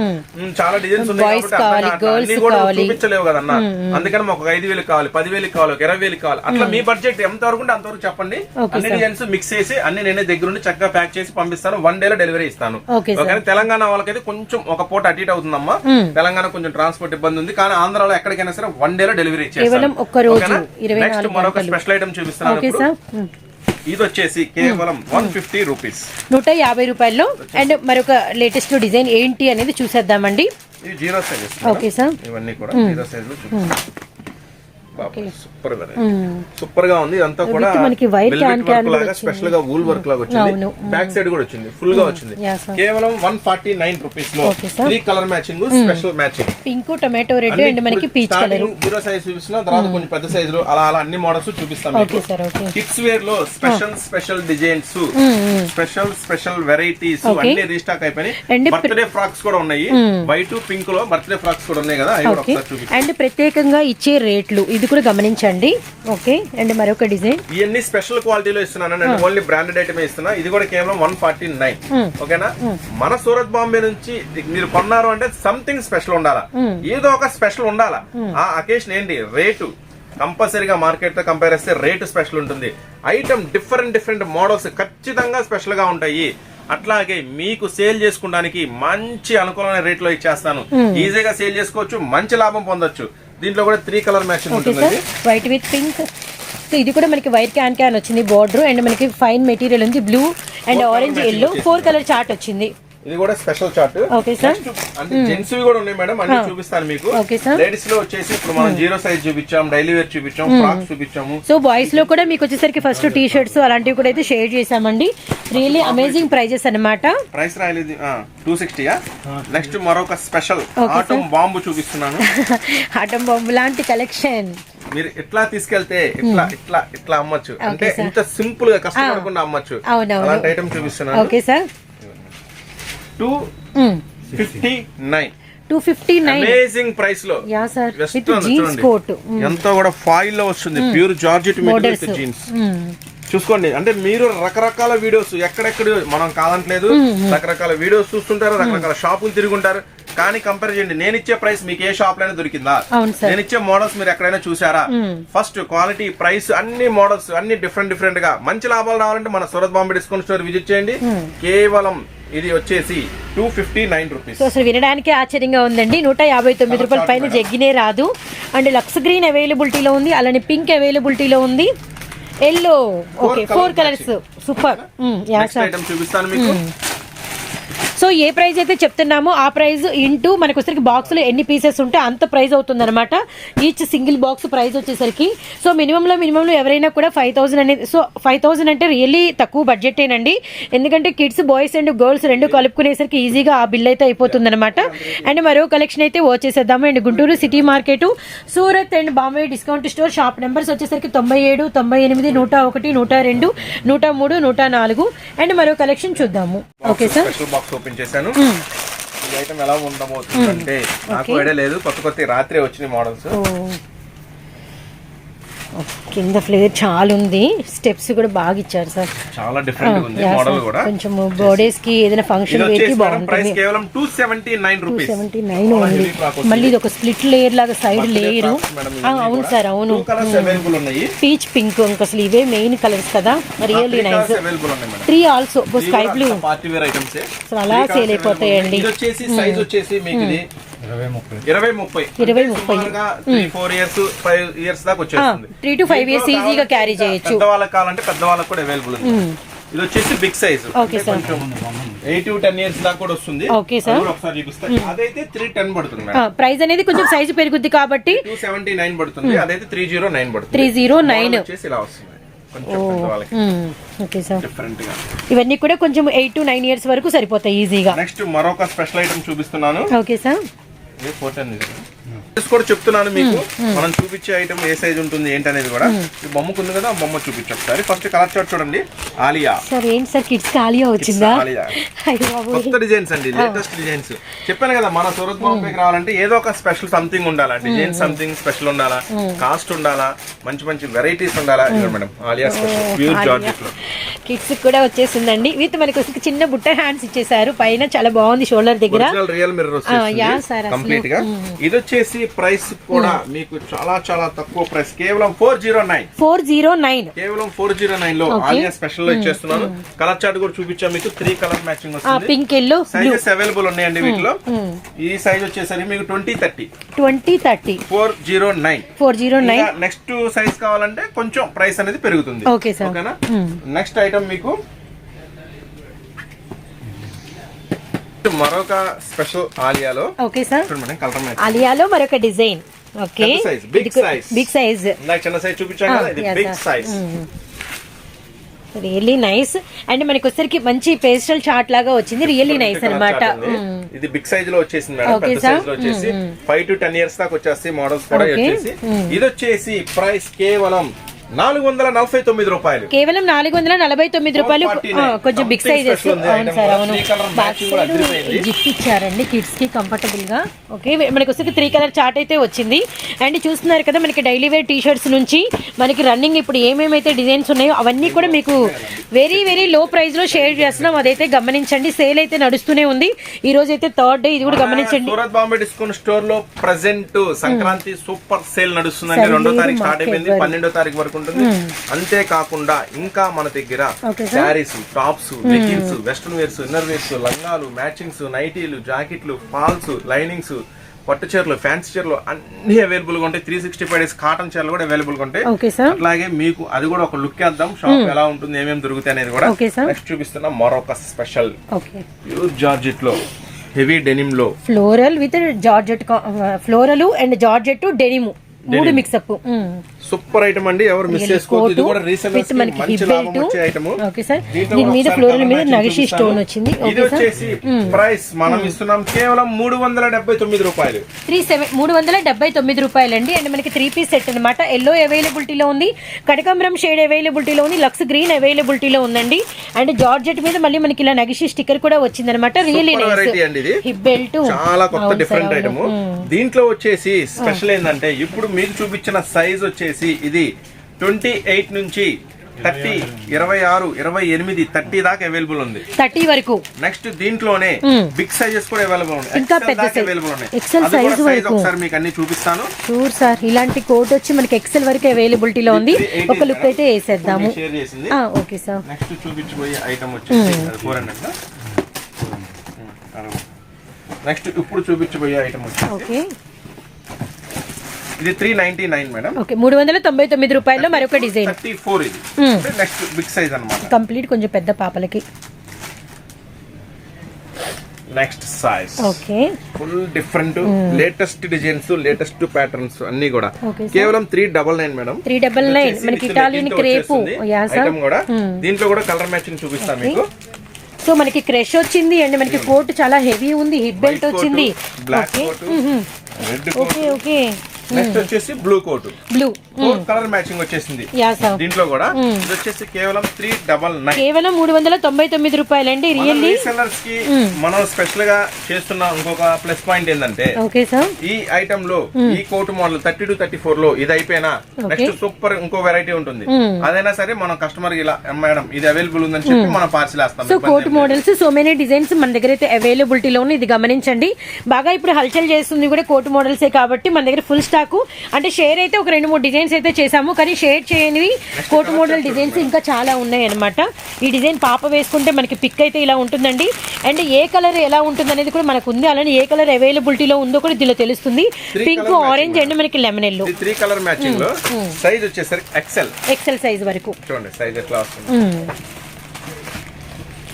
చాలా డిజైన్స్ ఉన్నాయి కాబట్టి అన్ని కూడా చూపించలేవు కదన్నా. అందుకని మాకు 5000 కావాలి, 10,000 కావాలి, 20,000 కావాలి. అట్లా మీ బడ్జెట్ ఎంత వరకు ఉంటే అంతవరకు చెప్పండి. అన్ని డిజైన్స్ మిక్స్ చేసి అన్ని నేనే దగ్గరుండి చక్కగా ప్యాక్ చేసి పంపిస్తాను. 1 day లో డెలివరీ ఇస్తాను. ఓకే, తెలంగాణ వాళ్ళకైతే కొంచెం ఒక పూట అటు ఇటు అవుతుందమ్మా. తెలంగాణ కొంచెం ట్రాన్స్పోర్ట్ ఇబ్బంది ఉంది, కానీ ఆంధ్రాలో ఎక్కడికైనా సరే 1 day లో డెలివరీ ఇచ్చేస్తాను. నెక్స్ట్ మరొక స్పెషల్ ఐటమ్ చూపిస్తున్నాను. ఇది వచ్చేసి కేవలం 150 రూపీస్,
150 రూపాయల్లో. అండ్ మరొక లేటెస్ట్ డిజైన్ ఏంటి అనేది చూసేద్దామండి.
ఇది 0 సైజ్.
ఓకే సార్,
ఇవన్నీ కూడా 0 సైజ్ లో చూపిస్తాను. సూపర్ సూపర్ గా ఉంది. ఇదంతా కూడా స్పెషల్ గా వూల్ వర్క్ లాగా వచ్చింది. బ్యాక్ సైడ్ కూడా వచ్చింది, ఫుల్ గా వచ్చింది. కేవలం 149 రూపీస్ లో 3 colour matching, special matching,
pink, tomato red and మనకి పీచ్ కలర్.
0 సైజ్ చూపిస్తున్నా, తర్వాత కొంచెం పెద్ద సైజ్ లో అలా అన్ని మోడల్స్ చూపిస్తాం. కిడ్స్ వేర్ లో స్పెషల్ డిజైన్స్, స్పెషల్ వెరైటీస్ అన్ని రీస్టాక్ అయిపోయినాయి. బర్త్డే ఫ్రాక్స్ కూడా ఉన్నాయి. వైట్ పింక్ లో బర్త్డే ఫ్రాక్స్ కూడా ఉన్నాయి కదా, అవి కూడా ఒకసారి చూపిస్తాం.
అండ్ ప్రత్యేకంగా ఇచ్చే రేట్లు ఇది కూడా గమనించండి. ఓకే, అండ్ మరొక డిజైన్,
ఇవన్నీ స్పెషల్ క్వాలిటీలో ఇస్తున్నాను. నేను ఓన్లీ బ్రాండెడ్ ఐటమ్ ఇస్తున్నా. ఇది కూడా కేవలం 149. ఓకేనా, మన సూరత్ బాంబే నుంచి మీరు కొన్నారు అంటే సంథింగ్ స్పెషల్ ఉండాలా, ఏదో ఒక స్పెషల్ ఉండాలా. ఆ అకేషన్ ఏంటి? రేటు కంపల్సరీగా మార్కెట్ తో కంపేర్ చేస్తే రేటు స్పెషల్ ఉంటుంది. ఐటమ్ డిఫరెంట్ మోడల్స్ ఖచ్చితంగా స్పెషల్ గా ఉంటాయి. అట్లాగే మీకు సేల్ చేసుకోవడానికి మంచి అనుకూలమైన రేట్ లో ఇచ్చేస్తాను. ఈజీగా సేల్ చేసుకోవచ్చు, మంచి లాభం పొందొచ్చు. దీంట్లో కూడా 3 కలర్ మ్యాచింగ్ ఉంటుంది,
వైట్ విత్ పింక్. సో ఇది కూడా మనకి వైట్ క్యాన్ వచ్చింది బార్డర్, అండ్ మనకి ఫైన్ మెటీరియల్ ఉంది. Blue and orange, yellow 4 colour chart వచ్చింది.
ఇది కూడా స్పెషల్ చార్ట్.
ఓకే సార్,
అంటే జెంట్స్ కూడా ఉన్నాయి మేడం, అన్ని చూపిస్తాను మీకు. లేడీస్ లో వచ్చేసి ఇప్పుడు మనం 0 సైజ్ చూపించాం, డైలీ వేర్ చూపించాం, ఫ్రాక్స్ చూపించాము.
సో బాయ్స్ లో కూడా మీకు వచ్చేసరికి ఫస్ట్ టీ షర్ట్స్ అలాంటివి కూడా అయితే షేర్ చేసామండి. రియల్లీ అమేజింగ్ ప్రైజెస్ అన్నమాట.
ప్రైస్ రాయలేదు, 260. నెక్స్ట్ మరొక స్పెషల్ ఆటం బాంబు చూపిస్తున్నాను.
ఆటం బాంబు లాంటి కలెక్షన్
మీరు ఎట్లా తీసుకెళ్తే ఇట్లా అమ్మచ్చు, అంటే ఇంత సింపుల్ గా కష్టపడకుండా అమ్మచ్చు. అలాంటి ఐటమ్ చూపిస్తున్నాను.
ఓకే సార్,
259 అమేజింగ్ ప్రైస్ లో. ఎంత కూడా ఫాయిల్ లో వస్తుంది, ప్యూర్ జార్జెట్ మెటీరియల్ జీన్స్. చూసుకోండి, అంటే మీరు రకరకాల వీడియోస్ ఎక్కడెక్కడ మనం కాదంటలేదు, రకరకాల వీడియోస్ చూస్తుంటారు, రకరకాల షాపులు తిరుగుంటారు. కానీ కంపేర్ చేయండి, నేను ఇచ్చే ప్రైస్ మీకు ఏ షాప్ లోనే దొరికిందా? నేను ఇచ్చే మోడల్స్ మీరు ఎక్కడైనా చూసారా? ఫస్ట్ క్వాలిటీ, ప్రైస్, అన్ని మోడల్స్ అన్ని డిఫరెంట్ గా మంచి లాభాలు రావాలంటే మన Surat Bombay discount store visit చేయండి. కేవలం ఇది వచ్చేసి 259 రూపీస్.
సో అసలు వినడానికి ఆశ్చర్యంగా ఉందండి. 159 రూపాయల పైన జగ్గినే రాదు. అండ్ లక్స్ గ్రీన్ అవైలబిలిటీలో ఉంది, అలానే పింక్ అవైలబిలిటీలో ఉంది, ఎల్లో. Okay, 4 colours. సూపర్.
చూపిస్తాను మీకు.
సో ఏ ప్రైస్ అయితే చెప్తున్నామో ఆ ప్రైస్ ఇంటూ మనకు వచ్చేసరికి బాక్స్ లో ఎన్ని పీసెస్ ఉంటే అంత ప్రైస్ అవుతుంది అనమాట. ఈచ్ సింగిల్ బాక్స్ ప్రైస్ వచ్చేసరికి సో మినిమంలో ఎవరైనా కూడా 5000 అనేది. సో 5000 అంటే రియల్లీ తక్కువ బడ్జెటేనండి. ఎందుకంటే కిడ్స్, బాయ్స్ అండ్ గర్ల్స్ రెండు కలుపుకునేసరికి ఈజీగా ఆ బిల్ అయితే అయిపోతుంది అనమాట. అండ్ మరో కలెక్షన్ అయితే వచ్చేసేద్దాము. And Guntur city market, Surat and Bombay discount store. Shop numbers వచ్చేసరికి 97, 98, 101, 102, 103, 104. అండ్ మరో కలెక్షన్ చూద్దాము. ఓకే సార్,
చేశాను. ఈ ఐటమ్ ఎలా ఉండబోతుంది అంటే నాకు ఐడియా లేదు, కొత్త రాత్రి వచ్చిన మోడల్స్.
కింద ఫ్లేర్ చాలా ఉంది, స్టెప్స్ కూడా బాగా ఇచ్చారు సార్,
చాలా డిఫరెంట్ ఉంది మోడల్ కూడా.
కొంచెం బర్త్డేస్ కి ఏదైనా ఫంక్షన్ వేర్ కి బాగుంటుంది.
ప్రైస్ కేవలం 279 రూపీస్.
279 ఉంది. మళ్ళీ ఇది ఒక స్ప్లిట్ లేయర్ లాగా సైడ్ లేయర్. అవును సార్, అవును. పీచ్ పింక్, ఇంకా అసలు ఇవే మెయిన్ కలర్స్ కదా, really nice. 3 also sky blue.
Party wear items
అలా సేల్ అయిపోతాయండి.
ఇది వచ్చేసి సైజ్ వచ్చేసి మీకు ఇది 20-30 సుమారుగా 3-4 ఇయర్స్ 5 ఇయర్స్ దాకా వచ్చేస్తుంది.
3 to 5 years ఈజీగా క్యారీ చేయొచ్చు.
పెద్దవాళ్ళకి కావాలంటే పెద్దవాళ్ళకి కూడా అవైలబుల్ ఉంది. ఇది వచ్చేసి బిగ్ సైజ్, కొంచెం 8 to 10 ఇయర్స్ దాకా కూడా వస్తుంది. ఒకసారి చూపిస్తాను. అదైతే 310 పడుతుంది మేడం.
ప్రైస్ అనేది కొంచెం సైజ్ పెరుగుద్ది కాబట్టి
279 పడుతుంది. అదైతే 309 పడుతుంది.
309
వచ్చేసి ఇలా వస్తుంది. డిఫరెంట్ గా
ఇవన్నీ కూడా కొంచెం 8 to 9 ఇయర్స్ వరకు సరిపోతాయి ఈజీగా.
నెక్స్ట్ మరొక స్పెషల్ ఐటమ్ చూపిస్తున్నాను.
Okay sir.
కూడా చెప్తున్నాను మీకు, మనం చూపించే ఐటమ్ ఏ సైజ్ ఉంటుంది ఏంటనేది కూడా. ఈ బొమ్మకు ఉంది కదా, బొమ్మ చూపించు ఒకసారి. ఫస్ట్ కలర్ చార్ట్ చూడండి. ఆలియా
సార్. ఏంటి సార్ కిడ్స్ ఆలియా వచ్చిందా?
కొత్త డిజైన్స్ అండి, లేటెస్ట్ డిజైన్స్. చెప్పాను కదా, మన సూరత్ బాంబేకి రావాలంటే ఏదో ఒక స్పెషల్ సంథింగ్ ఉండాలా, డిజైన్ సంథింగ్ స్పెషల్ ఉండాలా, కాస్ట్ ఉండాలా, మంచి మంచి వెరైటీస్ ఉండాలా. Madam Alia special pure georgette లో
కిడ్స్ కూడా వచ్చేసిందండి. విత్ మనకి చిన్న బుట్ట హ్యాండ్స్ ఇచ్చేసారు. పైన చాలా బాగుంది, షోల్డర్ దగ్గర
రియల్ మిర్రర్ కంప్లీట్ గా. ఇది వచ్చేసి ప్రైస్ కూడా మీకు చాలా చాలా తక్కువ ప్రైస్, కేవలం 409. కేవలం 409 లో ఆలియా స్పెషల్ లో ఇచ్చేస్తున్నాను. కలర్ చార్ట్ కూడా చూపించాం మీకు. 3 కలర్ మ్యాచింగ్ వస్తుంది.
పింక్ ఎల్లో
సైజెస్ అవైలబుల్ ఉన్నాయండి వీటిలో. ఈ సైజ్ వచ్చేసరికి మీకు 20-30 409. నెక్స్ట్ సైజ్ కావాలంటే కొంచెం ప్రైస్ అనేది పెరుగుతుంది. ఓకేనా. నెక్స్ట్ ఐటమ్ మీకు మరొక స్పెషల్ ఆలియాలో.
Okay sir.
కలర్ మ్యాచ్
ఆలియాలో మరొక డిజైన్. Okay, big size.
చిన్న సైజ్ చూపించాను కదా, ఇది big size.
Really nice. And మనకి వచ్చరికి మంచి పేస్టల్ చార్ట్ లాగా వచ్చింది. రియల్లీ నైస్ అన్నమాట.
ఇది బిగ్ సైజ్ లో వచ్చేసింది మేడం. పెద్ద సైజ్ లో వచ్చేసి 5 to 10 ఇయర్స్ దాకా వచ్చేసి మోడల్స్ కూడా వచ్చేసి. ఇది వచ్చేసి ప్రైస్ కేవలం 449 రూపాయలు.
కేవలం 449 రూపాయలు. కొంచెం బిగ్ సైజెస్. అవును సార్, అవును. జిప్ ఇచ్చారండి కిడ్స్ కి కంఫర్టబుల్ గా. ఓకే, మనకి వచ్చి 3 కలర్ చార్ట్ అయితే వచ్చింది. అండ్ చూస్తున్నారు కదా, మనకి డైలీ వేర్ టీ షర్ట్స్ నుంచి మనకి రన్నింగ్ ఇప్పుడు ఏమేమైతే డిజైన్స్ ఉన్నాయో అవన్నీ కూడా మీకు వెరీ వెరీ లో ప్రైస్ లో షేర్ చేస్తున్నాం. అదైతే గమనించండి. సేల్ అయితే నడుస్తూనే ఉంది. ఈ రోజు అయితే 3rd డే, ఇది కూడా గమనించండి.
సూరత్ బాంబే డిస్కౌంట్ స్టోర్ లో ప్రెజెంట్ సంక్రాంతి సూపర్ సేల్ నడుస్తుందండి. 2వ తారీఖు స్టార్ట్ అయిపోయింది, 12వ తారీఖు వరకు ఉంటుంది. అంతేకాకుండా ఇంకా మన దగ్గర saris, tops, leggings, western wears, inner wears, లంగాలు, మ్యాచింగ్స్, నైటీలు, జాకెట్లు, ఫాల్స్, లైనింగ్స్, పట్టు చీరలు, ఫ్యాన్సీ చీరలు అన్ని అవైలబుల్ గా ఉంటాయి. 365 డేస్ కాటన్ చీరలు కూడా అవైలబుల్ గా ఉంటాయి. అట్లాగే మీకు అది కూడా ఒక లుక్ వేద్దాం, షాప్ ఎలా ఉంటుంది, ఏమేమి దొరుకుతాయి అనేది కూడా నెక్స్ట్ చూపిస్తున్నా. మరొక స్పెషల్ ప్యూర్ జార్జెట్ లో హెవీ డెనిమ్ లో
floral with georgette, floral and georgette denim 3 mixup.
Super item అండి, ఎవరు మిస్ చేసుకోవద్దు. ఇది కూడా రీసెల్లర్స్ కి మంచి లాభం వచ్చే ఐటమ్.
Okay sir. దీని మీద ఫ్లోరల్ మీద నగిషి స్టోన్ వచ్చింది.
ఇది వచ్చేసి ప్రైస్ మనం ఇస్తున్నాం కేవలం 379 రూపాయలు.
379 రూపాయలు అండి. అండ్ మనకి 3 పీస్ సెట్ అన్నమాట. ఎల్లో అవైలబిలిటీలో ఉంది, కనకాంబరం షేడ్ అవైలబిలిటీలో ఉంది, లక్స్ గ్రీన్ అవైలబిలిటీలో ఉందండి. అండ్ జార్జెట్ మీద మళ్ళీ మనకి ఇలా నగిషి స్టిక్కర్ కూడా వచ్చింది అనమాట. Really nice. హిప్ బెల్ట్ చాలా కొత్త
డిఫరెంట్ ఐటమ్. దీంట్లో వచ్చేసి స్పెషల్ ఏంటంటే ఇప్పుడు మీకు చూపించిన సైజ్ వచ్చేసి ఇది 28 నుంచి 30, 26, 28, 30 దాకా అవైలబుల్ ఉంది.
30 వరకు.
నెక్స్ట్ దీంట్లోనే బిగ్ సైజెస్ కూడా అవైలబుల్ ఉన్నాయి.
ఇంకా పెద్ద
అవైలబుల్ ఉన్నాయి.
ఎక్సెల్ సైజ్ వరకు.
ఒకసారి మీకు అన్ని చూపిస్తాను.
Sure sir. ఇలాంటి కోట్ వచ్చి మనకి ఎక్సెల్ వరకు అవైలబిలిటీలో ఉంది. ఒక లుక్ అయితే వేసేద్దాము.
షేర్ చేసింది.
Okay sir.
నెక్స్ట్ చూపించబోయే ఐటమ్ వచ్చేసి 400. నెక్స్ట్ ఇప్పుడు చూపించబోయే ఐటమ్ వచ్చేసి
ఓకే,
ఇది 399 మేడం.
ఓకే, 399 రూపాయల్లో మరొక డిజైన్
34. ఇది నెక్స్ట్ బిగ్ సైజ్ అన్నమాట.
కంప్లీట్ కొంచెం పెద్ద పాపలకి.
Next size
okay,
full different latest designs, latest patterns అన్ని కూడా కేవలం 399 మేడం.
399 మనకి ఇటాలియన్ క్రేప్
ఐటమ్ కూడా. దీంట్లో కూడా కలర్ మ్యాచింగ్ చూపిస్తాను మీకు.
సో మనకి క్రష్ వచ్చింది అండ్ మనకి కోట్ చాలా హెవీ ఉంది, హిప్ బెల్ట్ వచ్చింది.
Black coat, red coat.
Okay okay.
Next వచ్చేసి blue coat,
blue
colour matching వచ్చేసింది దీంట్లో కూడా. ఇది వచ్చేసి కేవలం 399, కేవలం
399 రూపాయలండి. రియల్లీ
రీసెల్లర్స్ కి మనం స్పెషల్ గా చేస్తున్న ఇంకొక ప్లస్ పాయింట్ ఏంటంటే ఈ ఐటమ్ లో ఈ కోట్ మోడల్ 30 to 34 లో ఇది అయిపోయినా నెక్స్ట్ సూపర్ ఇంకో వెరైటీ ఉంటుంది. అదైనా సరే మనం కస్టమర్ ఇలా మేడం ఇది అవైలబుల్ ఉందని చెప్పి మనం పార్సిల్ వేస్తాం.
So coat models so many designs మన దగ్గర అయితే అవైలబిలిటీలో ఉంది. ఇది గమనించండి. బాగా ఇప్పుడు హల్చల్ చేస్తుంది కూడా కోట్ మోడల్సే కాబట్టి మన దగ్గర ఫుల్ స్టాక్. అంటే షేర్ అయితే ఒక 2-3 డిజైన్స్ డిజైన్స్ అయితే చేసాము, కానీ షేడ్ చేయనివి కోట్ మోడల్ డిజైన్స్ ఇంకా చాలా ఉన్నాయి అనమాట. ఈ డిజైన్ పాప వేసుకుంటే మనకి పిక్ అయితే ఇలా ఉంటుందండి. అండ్ ఏ కలర్ ఎలా ఉంటుంది అనేది కూడా మనకు ఉంది, అలానే ఏ కలర్ అవైలబిలిటీలో ఉందో కూడా దీనిలో తెలుస్తుంది. పింక్, ఆరెంజ్ అండ్ మనకి లెమన్ ఎల్లో
3 కలర్ మ్యాచింగ్ లో. సైజ్ వచ్చేసరికి ఎక్సెల్
సైజ్ వరకు
చూడండి, సైజ్ ఎట్లా వస్తుంది.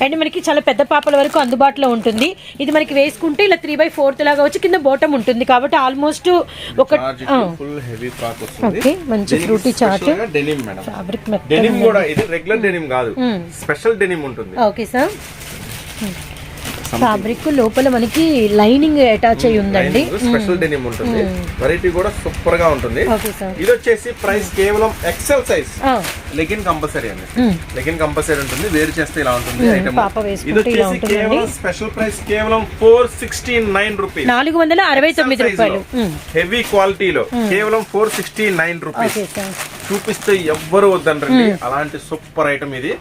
అండ్ మనకి చాలా పెద్ద పాపల వరకు అందుబాటులో ఉంటుంది. ఇది మనకి వేసుకుంటే ఇలా 3/4 లాగా వచ్చి కింద బాటమ్ ఉంటుంది కాబట్టి ఆల్మోస్ట్ ఒక
ఫుల్ హెవీ ఫ్రాక్ వస్తుంది.
ఓకే, మంచి fruity chart
denim madam.
Fabric
denim కూడా ఇది రెగ్యులర్ డెనిమ్ కాదు, స్పెషల్ డెనిమ్ ఉంటుంది.
Okay sir. ఫ్యాబ్రిక్ లోపల మనకి లైనింగ్ అటాచ్ అయి ఉందండి.
స్పెషల్ డెనిమ్ ఉంటుంది, వెరైటీ కూడా సూపర్ గా ఉంటుంది. ఇది వచ్చేసి ప్రైస్ కేవలం ఎక్సెల్ సైజ్. లెగిన్ కంపల్సరీ అండి, లెగిన్ కంపల్సరీ ఉంటుంది. వేరు చేస్తే ఇలా ఉంటుంది ఐటమ్. ఇది వచ్చేసి కేవలం స్పెషల్ ప్రైస్ కేవలం 469 రూపీస్,
469 రూపాయలు.
హెవీ క్వాలిటీలో కేవలం 469 రూపీస్. చూపిస్తే ఎవ్వరు వద్దండి, అలాంటి సూపర్ ఐటమ్ ఇది.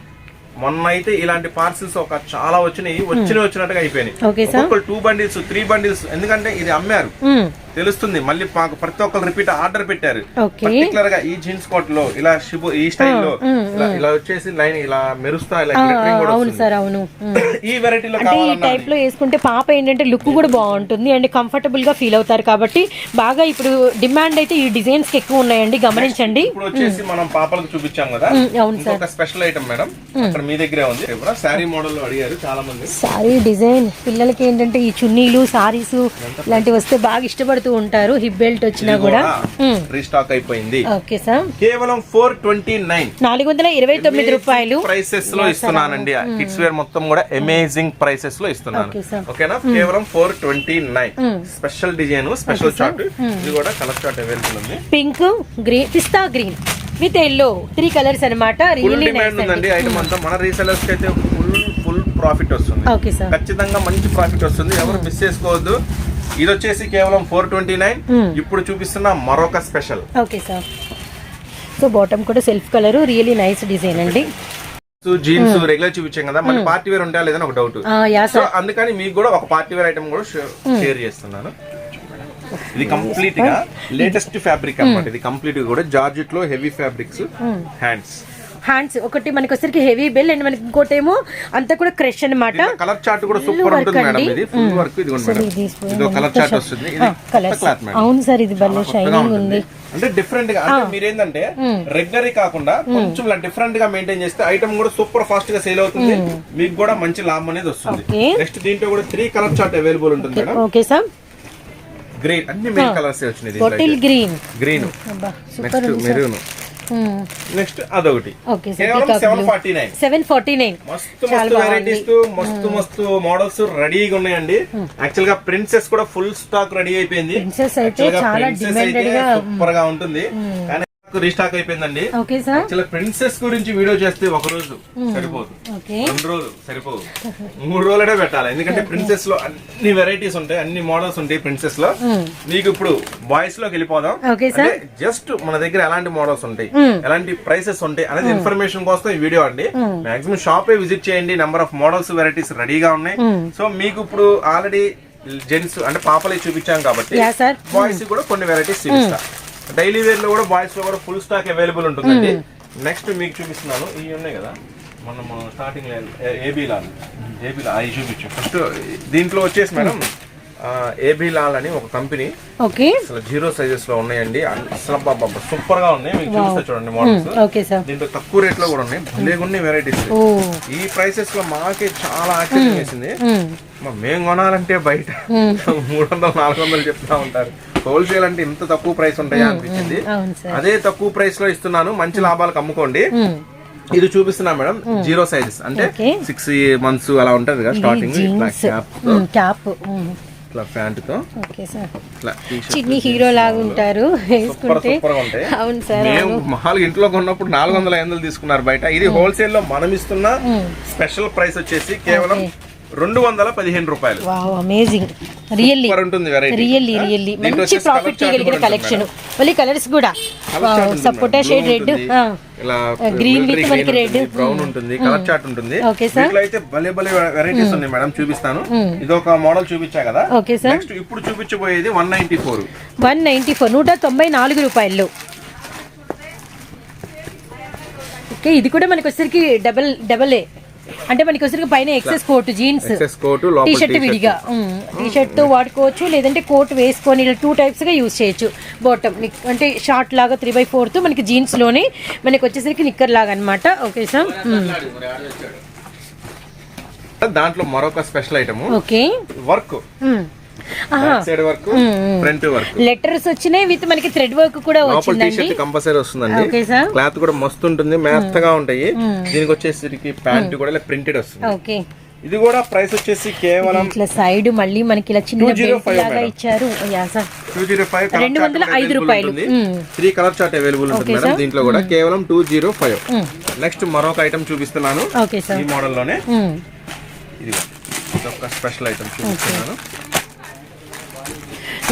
మొన్న అయితే ఇలాంటి పార్సిల్స్ ఒక చాలా వచ్చినట్టుగా అయిపోయినాయి. 2 బండిల్స్ 3 బండిల్స్, ఎందుకంటే ఇది అమ్మారు తెలుస్తుంది. మళ్ళీ ప్రతి ఒక్కరు రిపీట్ ఆర్డర్ పెట్టారు. పర్టికులర్ గా ఈ జీన్స్ కోట్ లో ఇలా ఈ స్టైల్ లో ఇలా వచ్చేసి లైన్ ఇలా మెరుస్తా ఈ వెరైటీలో
ఈ టైప్ లో వేసుకుంటే పాప ఏంటంటే లుక్ కూడా బాగుంటుంది అండ్ కంఫర్టబుల్ గా ఫీల్ అవుతారు కాబట్టి బాగా ఇప్పుడు డిమాండ్ అయితే ఈ డిజైన్స్ కి ఎక్కువ ఉన్నాయండి, గమనించండి.
ఇప్పుడు వచ్చేసి మనం పాపలకు చూపించాం కదా, ఒక స్పెషల్ ఐటమ్ మేడం అక్కడ మీ దగ్గరే ఉంది. శారీ మోడల్ లో అడిగారు చాలా మంది.
శారీ డిజైన్ పిల్లలకి ఏంటంటే ఈ చున్నీలు సారీస్ ఇలాంటివి వస్తే బాగా ఇష్టపడుతూ ఉంటారు. హిప్ బెల్ట్ వచ్చినా కూడా
రీస్టాక్ అయిపోయింది.
ఓకే సార్,
కేవలం
429 రూపాయలు
ప్రైసెస్ లో ఇస్తున్నానండి. కిడ్స్ వేర్ మొత్తం కూడా అమేజింగ్ ప్రైసెస్ లో ఇస్తున్నాను. ఓకేనా, కేవలం 429. Special design, special chart. ఇది కూడా కలర్ చార్ట్ అవైలబుల్ ఉంది.
Pink, green, pista green with yellow 3 colours అన్నమాట. రియల్లీ నైస్
అండి ఐటమ్ అంతా. మన రీసెలర్స్ కి అయితే ఫుల్ ప్రాఫిట్ వస్తుంది.
ఓకే సార్,
ఖచ్చితంగా మంచి ప్రాఫిట్ వస్తుంది, ఎవరు మిస్ చేసుకోవద్దు. ఇది వచ్చేసి కేవలం 429. ఇప్పుడు చూపిస్తున్న మరొక special.
Okay sir. So bottom కూడా self colour, really nice design అండి.
జీన్స్ రెగ్యులర్ చూపించాం కదా, మళ్ళీ పార్టీ వేర్ ఉంటా లేదని ఒక డౌట్. సో అందుకని మీకు కూడా ఒక పార్టీ వేర్ ఐటమ్ కూడా షేర్ చేస్తున్నాను. ఇది కంప్లీట్ గా లేటెస్ట్ ఫ్యాబ్రిక్ అన్నమాట. ఇది కంప్లీట్ గా కూడా జార్జెట్ లో హెవీ ఫ్యాబ్రిక్స్. హ్యాండ్స్
ఒకటి మనకి వచ్చరికి హెవీ బెల్ అండ్ మనకి ఇంకోటి ఏమో అంతా కూడా క్రష్ అన్నమాట.
కలర్ చార్ట్ కూడా సూపర్ ఉంటుంది మేడం. ఇది ఫుల్ వర్క్. ఇది కలర్ చార్ట్ వస్తుంది. ఇది క్లాత్ మేడం.
అవును సార్, ఇది భలే షైనింగ్ ఉంది.
అంటే డిఫరెంట్ గా, అంటే మీరేంటంటే రెగ్యులర్ కాకుండా కొంచెం డిఫరెంట్ గా మెయింటైన్ చేస్తే ఐటమ్ కూడా సూపర్ ఫాస్ట్ గా సేల్ అవుతుంది, మీకు కూడా మంచి లాభం అనేది వస్తుంది. నెక్స్ట్ దీంట్లో కూడా 3 కలర్ చార్ట్ అవైలబుల్ ఉంటుంది మేడం.
Okay sir.
గ్రీన్, అన్ని మెయిన్ కలర్స్ వచ్చినాయి.
Bottle green,
next maroon, next అదొకటి. కేవలం 749. మస్తు వెరైటీస్ తో మస్తు మోడల్స్ రెడీగా ఉన్నాయండి. యాక్చువల్ గా ప్రిన్సెస్ కూడా ఫుల్ స్టాక్ రెడీ అయిపోయింది. సూపర్ గా ఉంటుంది, కానీ రీస్టాక్ అయిపోయిందండి. ప్రిన్సెస్ గురించి వీడియో చేస్తే ఒక రోజు సరిపోదు, 2 రోజులు సరిపోదు, 3 రోజులనే పెట్టాలి. ఎందుకంటే ప్రిన్సెస్ లో అన్ని వెరైటీస్ ఉంటాయి, అన్ని మోడల్స్ ఉంటాయి ప్రిన్సెస్ లో. మీకు ఇప్పుడు బాయ్స్ లోకి వెళ్ళిపోదాం. అంటే జస్ట్ మన దగ్గర ఎలాంటి మోడల్స్ ఉంటాయి, ఎలాంటి ప్రైసెస్ ఉంటాయి అనేది ఇన్ఫర్మేషన్ కోసం ఈ వీడియో అండి. మాక్సిమం షాపే విజిట్ చేయండి, నెంబర్ ఆఫ్ మోడల్స్ వెరైటీస్ రెడీగా ఉన్నాయి. సో మీకు ఇప్పుడు ఆల్రెడీ జెంట్స్ అంటే పాపలే చూపించాం కాబట్టి బాయ్స్ కూడా కొన్ని వెరైటీస్ చూపిస్తా. డైలీ వేర్ లో కూడా బాయ్స్ లో కూడా ఫుల్ స్టాక్ అవైలబుల్ ఉంటుందండి. నెక్స్ట్ మీకు చూపిస్తున్నాను, ఇవి ఉన్నాయి కదా మనం స్టార్టింగ్ ఏబీ లాల్ అవి చూపించు. ఫస్ట్ దీంట్లో వచ్చేసి మేడం ఏబీ లాల్ అని ఒక కంపెనీ, అసలు 0 సైజెస్ లో ఉన్నాయండి. అసలు సూపర్ గా ఉన్నాయి, మీకు చూపిస్తా చూడండి మోడల్స్. దీంట్లో తక్కువ రేట్ లో కూడా ఉన్నాయి, భలేగా ఉన్నాయి వెరైటీస్. ఈ ప్రైసెస్ లో మాకే చాలా ఆశ్చర్యం వేసింది. మేము కొనాలంటే బయట 300-400 చెప్తా ఉంటారు, హోల్సేల్ అంటే ఇంత తక్కువ ప్రైస్ ఉంటాయా అనిపించింది. అదే తక్కువ ప్రైస్ లో ఇస్తున్నాను, మంచి లాభాలకు అమ్ముకోండి. ఇది చూపిస్తున్నా మేడం 0 సైజెస్, అంటే 6 months అలా ఉంటది కదా స్టార్టింగ్.
క్యాప్
ప్యాంట్ తో
చిన్ని హీరో లాగా ఉంటారు వేసుకుంటే. అవును సార్,
మేము మామూలుగా ఇంట్లో కొన్నప్పుడు 400-500 తీసుకున్నారు బయట. ఇది హోల్సేల్ లో మనం ఇస్తున్న స్పెషల్ ప్రైస్ వచ్చేసి కేవలం 215 రూపాయలు.
వావ్, అమేజింగ్, రియల్లీ రియల్లీ మంచి ప్రాఫిట్ చేయగలిగిన కలెక్షన్. మళ్ళీ కలర్స్ కూడా సపోటా షేడ్ రెడ్, గ్రీన్ విత్ మనకి రెడ్,
బ్రౌన్ ఉంటుంది, కలర్ చార్ట్ ఉంటుంది. దీంట్లో అయితే భలే వెరైటీస్ ఉన్నాయి మేడం, చూపిస్తాను. ఇది ఒక మోడల్ చూపించా కదా. నెక్స్ట్ ఇప్పుడు చూపించబోయేది 194
194 రూపాయలు. ఓకే, ఇది కూడా మనకి వచ్చేసరికి డబల్ ఏ, అంటే మనకి వచ్చేసరికి పైన excess coat jeans T shirt విడిగా టీ షర్ట్ తో వాడుకోవచ్చు, లేదంటే కోట్ వేసుకొని ఇలా 2 types గా యూజ్ చేయొచ్చు. బాటమ్ అంటే షార్ట్ లాగా 3/4 తో మనకి జీన్స్ లోనే మనకి వచ్చేసరికి నిక్కర్ లాగా అన్నమాట. ఓకే సార్,
దాంట్లో మరొక special item
okay
work, side work, front work,
letters వచ్చినాయి విత్ మనకి థ్రెడ్ వర్క్ కూడా వచ్చిందండి.
కంపల్సరీ వస్తుందండి. క్లాత్ కూడా మస్తు ఉంటుంది, మెత్తగా ఉంటాయి. దీనికి వచ్చేసరికి ప్యాంట్ కూడా ఇలా ప్రింటెడ్ వస్తుంది.
ఓకే,
ఇది కూడా ప్రైస్ వచ్చేసి కేవలం
ఇట్లా సైడ్ మళ్ళీ మనకి ఇలా చిన్న బెల్ట్ లాగా ఇచ్చారు.
205
205 రూపాయలు.
3 కలర్ చార్ట్ అవైలబుల్ ఉంటుంది మేడం దీంట్లో కూడా, కేవలం 205. నెక్స్ట్ మరొక ఐటమ్ చూపిస్తున్నాను ఈ మోడల్ లోనే. ఇది ఒక స్పెషల్ ఐటమ్ చూపిస్తున్నాను.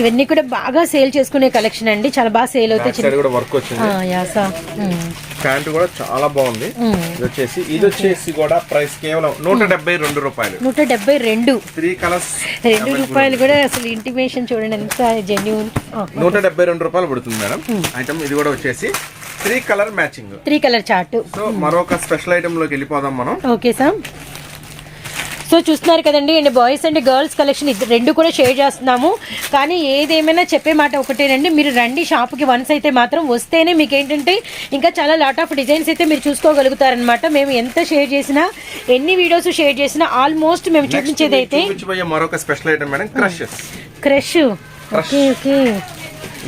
ఇవన్నీ కూడా బాగా సేల్ చేసుకునే కలెక్షన్ అండి, చాలా బాగా సేల్ అవుతాయి.
కూడా వర్క్ వచ్చింది, ప్యాంట్ కూడా చాలా బాగుంది. ఇది వచ్చేసి కూడా ప్రైస్ కేవలం 172 రూపాయలు.
172,
3 కలర్స్,
2 రూపాయలు కూడా అసలు ఇంటిమేషన్ చూడండి ఎంత జెన్యూన్.
172 రూపాయలు పడుతుంది మేడం ఐటమ్. ఇది కూడా వచ్చేసి 3 colour matching,
3 colour chart.
So మరొక స్పెషల్ ఐటమ్ లోకి వెళ్ళిపోదాం మనం.
ఓకే సార్, సో చూస్తున్నారు కదండి, and boys and girls collection రెండు కూడా షేర్ చేస్తున్నాము. కానీ ఏదేమైనా చెప్పే మాట ఒకటేనండి, మీరు రండి షాప్కి వన్స్ అయితే మాత్రం, వస్తేనే మీకు ఏంటంటే ఇంకా చాలా లాట్ ఆఫ్ డిజైన్స్ అయితే మీరు చూసుకోగలుగుతారనమాట. మేము ఎంత షేర్ చేసినా, ఎన్ని వీడియోస్ షేర్ చేసినా ఆల్మోస్ట్ మేము చూపించేది అయితే
మరొక special item madam,
crush. Okay okay,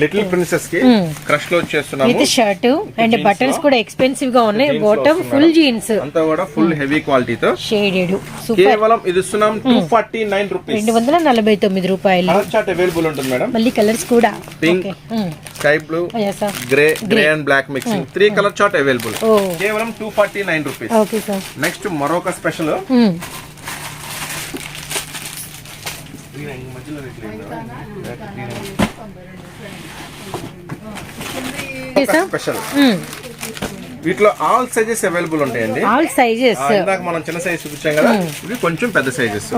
little princess కి క్రష్ లో వచ్చేస్తున్నాము
విత్ షర్ట్ అండ్ బటన్స్ కూడా ఎక్స్పెన్సివ్ గా ఉన్నాయి. బాటమ్ ఫుల్ జీన్స్
అంతా కూడా ఫుల్ హెవీ క్వాలిటీతో
షేడెడ్.
కేవలం ఇది ఇస్తున్నాం 249 రూపీస్,
249 రూపాయలు.
కలర్ చార్ట్ అవైలబుల్ ఉంటుంది మేడం.
మళ్ళీ కలర్స్ కూడా
pink, sky blue, grey and black mixing, 3 colour chart available. కేవలం 249 రూపీస్.
ఓకే సార్,
నెక్స్ట్ మరొక స్పెషల్ స్పెషల్. వీటిలో ఆల్ సైజెస్ అవైలబుల్ ఉంటాయండి.
ఆల్ సైజెస్,
ఇందాక మనం చిన్న సైజ్ చూపించాం కదా, ఇవి కొంచెం పెద్ద సైజెస్.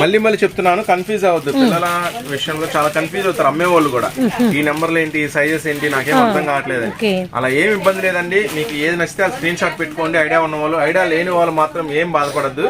మళ్ళీ చెప్తున్నాను, కన్ఫ్యూజ్ అవ్వద్దు. పిల్లల విషయంలో చాలా కన్ఫ్యూజ్ అవుతారు అమ్మే వాళ్ళు కూడా. ఈ నెంబర్లు ఏంటి, సైజెస్ ఏంటి, నాకేం అర్థం కావట్లేదు. అలా ఏం ఇబ్బంది లేదండి, మీకు ఏది నచ్చితే అది స్క్రీన్ షాట్ పెట్టుకోండి. ఐడియా ఉన్న వాళ్ళు, ఐడియా లేని వాళ్ళు మాత్రం ఏం బాధపడద్దు,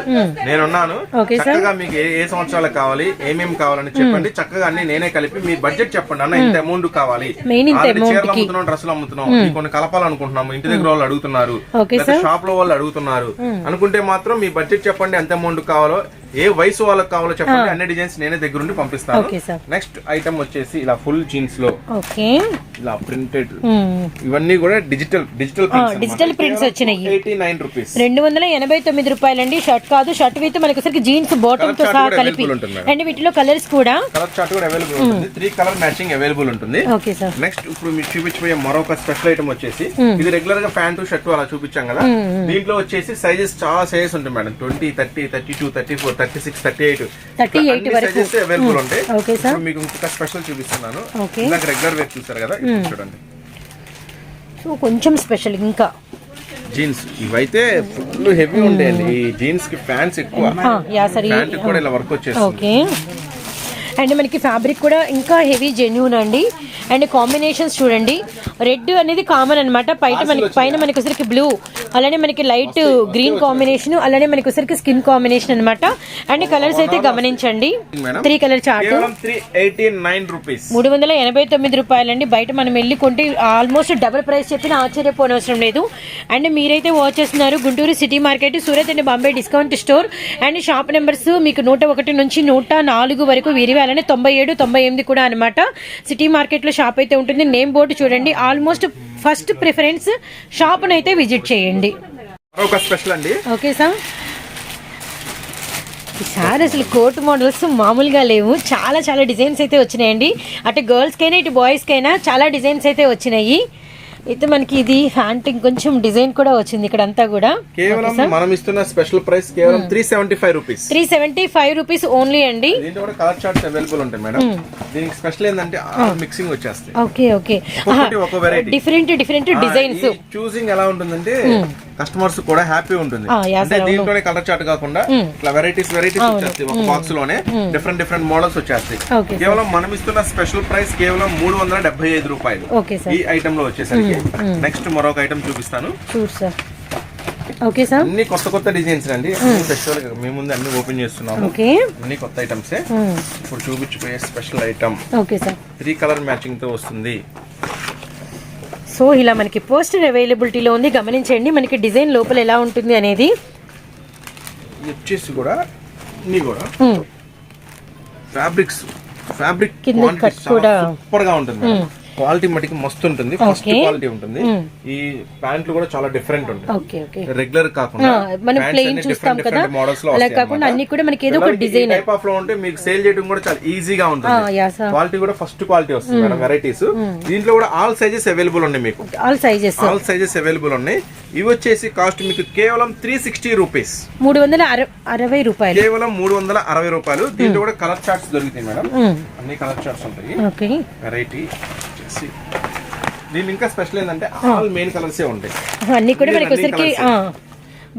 నేనున్నాను. చక్కగా మీకు ఏ సంవత్సరాలకు కావాలి, ఏమేమి కావాలని చెప్పండి. చక్కగా అన్ని నేనే కలిపి మీ బడ్జెట్ చెప్పండి. అన్న ఇంత అమౌంట్ కావాలి, చీరలు అమ్ముతున్నాం, డ్రెస్సులు అమ్ముతున్నాం, కొన్ని కలపాలనుకుంటున్నాము, ఇంటి దగ్గర వాళ్ళు అడుగుతున్నారు, షాప్ లో వాళ్ళు అడుగుతున్నారు అనుకుంటే మాత్రం మీ బడ్జెట్ చెప్పండి, ఎంత అమౌంట్ కావాలో, ఏ వయసు వాళ్ళకి కావాలో చెప్పండి. అన్ని డిజైన్స్ నేనే దగ్గరుండి పంపిస్తాను. నెక్స్ట్ ఐటమ్ వచ్చేసి ఇలా ఫుల్ జీన్స్ లో ఇలా ప్రింటెడ్, ఇవన్నీ కూడా డిజిటల్ ప్రింట్స్ వచ్చినాయి. 89 రూపీస్,
289 రూపాయలండి. షర్ట్ కాదు, షర్ట్ విత్ మనకి జీన్స్ బాటమ్ తో సహా కలిపి. అండ్ వీటిలో కలర్స్ కూడా,
కలర్ చార్ట్ కూడా అవైలబుల్ ఉంటుంది. 3 కలర్ మ్యాచింగ్ అవైలబుల్ ఉంటుంది. నెక్స్ట్ ఇప్పుడు మీరు చూపించబోయే మరొక స్పెషల్ ఐటమ్ వచ్చేసి, ఇది రెగ్యులర్ గా ప్యాంటు షర్ట్ అలా చూపించాం కదా, దీంట్లో వచ్చేసి సైజెస్ చాలా సైజెస్ ఉంటాయి మేడం. 20, 30, 32, 34, 36, 38
వరకు
అవైలబుల్ ఉంటాయి. మీకు ఇంకొక స్పెషల్ చూపిస్తున్నాను. నాకు రెగ్యులర్ వేర్ చూసారు కదా, చూడండి.
సో కొంచెం స్పెషల్ ఇంకా
జీన్స్, ఇవైతే ఫుల్ హెవీ ఉంటాయండి. ఈ జీన్స్ కి ఫ్యాన్స్ ఎక్కువ, ప్యాంట్ కూడా ఇలా వర్క్ వచ్చేస్తుంది.
అండ్ మనకి ఫ్యాబ్రిక్ కూడా ఇంకా హెవీ జెన్యూన్ అండి. అండ్ కాంబినేషన్స్ చూడండి, రెడ్ అనేది కామన్ అనమాట. పైన మనకి వచ్చరికి బ్లూ, అలానే మనకి లైట్ గ్రీన్ కాంబినేషన్, అలానే మనకి వచ్చరికి స్కిన్ కాంబినేషన్ అనమాట. అండ్ కలర్స్ అయితే గమనించండి, 3 కలర్ చార్ట్, 389 రూపాయలండి. బయట మనం వెళ్ళి కొంటే ఆల్మోస్ట్ డబుల్ ప్రైస్ చెప్పిన ఆశ్చర్యపోనవసరం లేదు. అండ్ మీరైతే వాచ్ చేస్తున్నారు Guntur city market, Surat and Bombay discount store. And shop numbers మీకు 101 నుంచి 104 వరకు వీరివి, అలానే 97, 98 కూడా అనమాట. సిటీ మార్కెట్ లో షాప్ అయితే ఉంటుంది. నేమ్ బోర్డు చూడండి. ఆల్మోస్ట్ ఫస్ట్ ప్రిఫరెన్స్ షాప్ అయితే విజిట్ చేయండి. ఓకే సార్, ఈసారి అసలు కోట్ మోడల్స్ మామూలుగా లేవు, చాలా చాలా డిజైన్స్ అయితే వచ్చినాయండి. అటు గర్ల్స్ కైనా ఇటు బాయ్స్ కైనా చాలా డిజైన్స్ అయితే వచ్చినాయి. అయితే మనకి ఇది హ్యాండ్ కొంచెం డిజైన్ కూడా వచ్చింది ఇక్కడ అంతా కూడా.
కేవలం మనం ఇస్తున్న స్పెషల్ ప్రైస్ కేవలం 375 రూపీస్,
375 రూపీస్ ఓన్లీ అండి.
దీంట్లో కూడా కలర్ చార్ట్స్ అవైలబుల్ ఉంటాయి మేడం. దీనికి స్పెషల్ ఏంటంటే మిక్సింగ్ వచ్చేస్తాయి.
ఓకే ఓకే,
ఒక వెరైటీ,
డిఫరెంట్ డిజైన్స్.
చూసింగ్ ఎలా ఉంటుందంటే కస్టమర్స్ కూడా హ్యాపీ ఉంటుంది. అంటే దీంట్లోనే కలర్ చార్ట్ కాకుండా ఇట్లా వెరైటీస్ వచ్చేస్తాయి. ఒక బాక్స్ లోనే డిఫరెంట్ మోడల్స్ వచ్చేస్తాయి. కేవలం మనం ఇస్తున్న స్పెషల్ ప్రైస్ కేవలం 375 రూపాయలు ఈ ఐటమ్ లో వచ్చేసరికి. నెక్స్ట్ మరొక ఐటమ్ చూపిస్తాను.
Okay sir.
అన్ని కొత్త కొత్త డిజైన్స్ అండి. ఫెస్టివల్ మీ ముందు అన్ని ఓపెన్ చేస్తున్నాము.
ఓకే,
అన్ని కొత్త ఐటమ్సే. ఇప్పుడు చూపించిపోయే special item.
Okay sir.
3 colour matching తో వస్తుంది.
సో ఇలా మనకి పోస్టర్ అవైలబిలిటీలో ఉంది, గమనించండి మనకి డిజైన్ లోపల ఎలా ఉంటుంది అనేది.
వచ్చేసి కూడా అన్ని కూడా ఫ్యాబ్రిక్
కింద కట్ కూడా
సూపర్ గా ఉంటుంది. క్వాలిటీ మటుకి మస్తు ఉంటుంది. ఫస్ట్ క్వాలిటీ ఉంటుంది. ఈ ప్యాంట్లు కూడా చాలా డిఫరెంట్ ఉంటాయి. రెగ్యులర్ కాకుండా
మనం ప్లెయిన్ చూస్తాం కదా, అలా కాకుండా అన్ని కూడా మనకి ఏదో ఒక డిజైన్
టైప్ ఆఫ్ లో ఉంటే మీకు సేల్ చేయడం కూడా చాలా ఈజీగా ఉంటుంది. క్వాలిటీ కూడా ఫస్ట్ క్వాలిటీ వస్తుంది మేడం. వెరైటీస్ దీంట్లో కూడా ఆల్ సైజెస్ అవైలబుల్ ఉన్నాయి. మీకు
ఆల్ సైజెస్
అవైలబుల్ ఉన్నాయి. ఇవి వచ్చేసి కాస్ట్ మీకు కేవలం 360 రూపీస్,
360 రూపాయలు,
కేవలం 360 రూపాయలు. దీంట్లో కూడా కలర్ చార్ట్స్ దొరుకుతాయి మేడం. అన్ని కలర్ చార్ట్స్ ఉంటాయి. వెరైటీ దీని ఇంకా స్పెషల్ ఏంటంటే ఆల్ మెయిన్ కలర్స్ ఉంటాయి.
అన్ని కూడా మనకి వచ్చరికి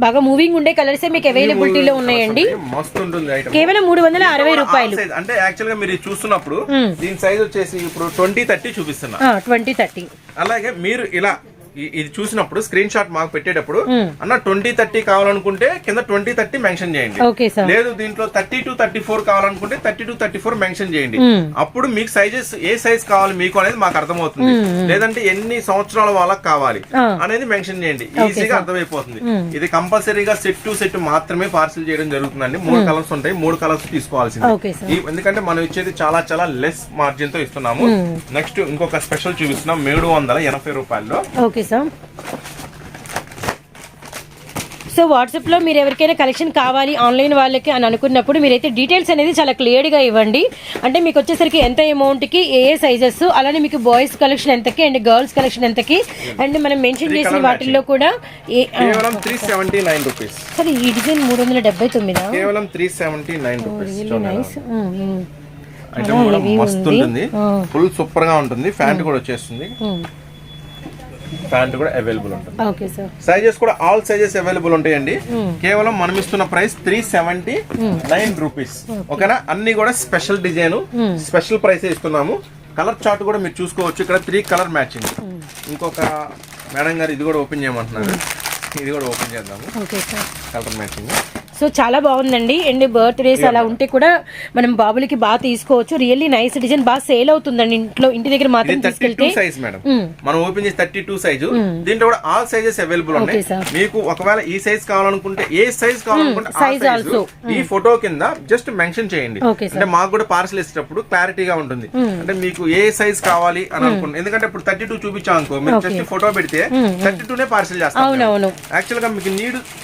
బాగా మూవింగ్ ఉండే కలర్స్ మీకు అవైలబిలిటీలో ఉన్నాయండి.
మస్తు ఉంటుంది ఐటమ్.
కేవలం 360 రూపాయలు.
అంటే యాక్చువల్ గా మీరు చూస్తున్నప్పుడు దీని సైజ్ వచ్చేసి ఇప్పుడు 20-30 చూపిస్తున్నా.
20-30
అలాగే మీరు ఇలా ఇది చూసినప్పుడు స్క్రీన్ షాట్ మాకు పెట్టేటప్పుడు అన్న 20-30 కావాలనుకుంటే కింద 20-30 మెన్షన్ చేయండి. లేదు దీంట్లో 30-34 కావాలనుకుంటే 30-34 మెన్షన్ చేయండి. అప్పుడు మీకు సైజెస్ ఏ సైజ్ కావాలి మీకు అనేది మాకు అర్థమవుతుంది. లేదంటే ఎన్ని సంవత్సరాల వాళ్ళకి కావాలి అనేది మెన్షన్ చేయండి, ఈజీగా అర్థమైపోతుంది. ఇది కంపల్సరీగా సెట్ టు సెట్ మాత్రమే పార్సిల్ చేయడం జరుగుతుందండి. 3 కలర్స్ ఉంటాయి, 3 కలర్స్ తీసుకోవాల్సింది. ఎందుకంటే మనం ఇచ్చేది చాలా చాలా లెస్ మార్జిన్ తో ఇస్తున్నాము. నెక్స్ట్ ఇంకొక స్పెషల్ చూపిస్తున్నాం 780 రూపాయల్లో.
సో వాట్సాప్ లో మీరు ఎవరికైనా కలెక్షన్ కావాలి ఆన్లైన్ వాళ్ళకి అని అనుకున్నప్పుడు మీరైతే డీటెయిల్స్ అనేది చాలా క్లియర్ గా ఇవ్వండి. అంటే మీకు వచ్చేసరికి ఎంత అమౌంట్ కి ఏ సైజెస్, అలానే మీకు బాయ్స్ కలెక్షన్ ఎంతకి అండ్ గర్ల్స్ కలెక్షన్ ఎంతకి, అండ్ మనం మెన్షన్ చేసిన వాటిల్లో కూడా
కేవలం 379 రూపీస్.
సరే ఈ డిజైన్ 379
కేవలం 379 రూపీస్. ఐటమ్ కూడా మస్తు ఉంటుంది, ఫుల్ సూపర్ గా ఉంటుంది. ప్యాంట్ కూడా వచ్చేస్తుంది. ప్యాంట్ కూడా అవైలబుల్ ఉంటుంది. సైజెస్ కూడా ఆల్ సైజెస్ అవైలబుల్ ఉంటాయండి. కేవలం మనం ఇస్తున్న ప్రైస్ 379 రూపీస్. ఓకేనా? అన్ని కూడా స్పెషల్ డిజైన్, స్పెషల్ ప్రైస్ ఇస్తున్నాము. కలర్ చార్ట్ కూడా మీరు చూసుకోవచ్చు. ఇక్కడ 3 కలర్ మ్యాచింగ్. ఇంకొక మేడం గారు ఇది కూడా ఓపెన్ చేయమంటున్నారు. ఇది కూడా ఓపెన్ చేద్దాము. Colour matching.
సో చాలా బాగుందండి. అండ్ బర్త్డేస్ అలా ఉంటే కూడా మనం బాబులకి బాగా తీసుకోవచ్చు. రియల్లీ నైస్ డిజైన్, బాగా సేల్ అవుతుందండి ఇంటి దగ్గర మాత్రం తీసుకెళ్తే.
సైజ్ మేడం మనం ఓపెన్ చేసి 32 సైజు. దీంట్లో కూడా ఆల్ సైజెస్ అవైలబుల్ ఉన్నాయి. మీకు ఒకవేళ ఈ సైజ్ కావాలనుకుంటే, ఏ సైజ్ కావాలనుకుంటే సైజ్ ఆల్సో ఈ ఫోటో కింద జస్ట్ మెన్షన్ చేయండి. అంటే మాకు కూడా పార్సల్ ఇచ్చేటప్పుడు క్లారిటీగా ఉంటుంది. అంటే మీకు ఏ సైజ్ కావాలి అని అనుకుంటే, ఎందుకంటే ఇప్పుడు 32 చూపించాం అనుకో, మీరు జస్ట్ ఫోటో పెడితే 32 పార్సల్ చేస్తాం. యాక్చువల్ గా మీకు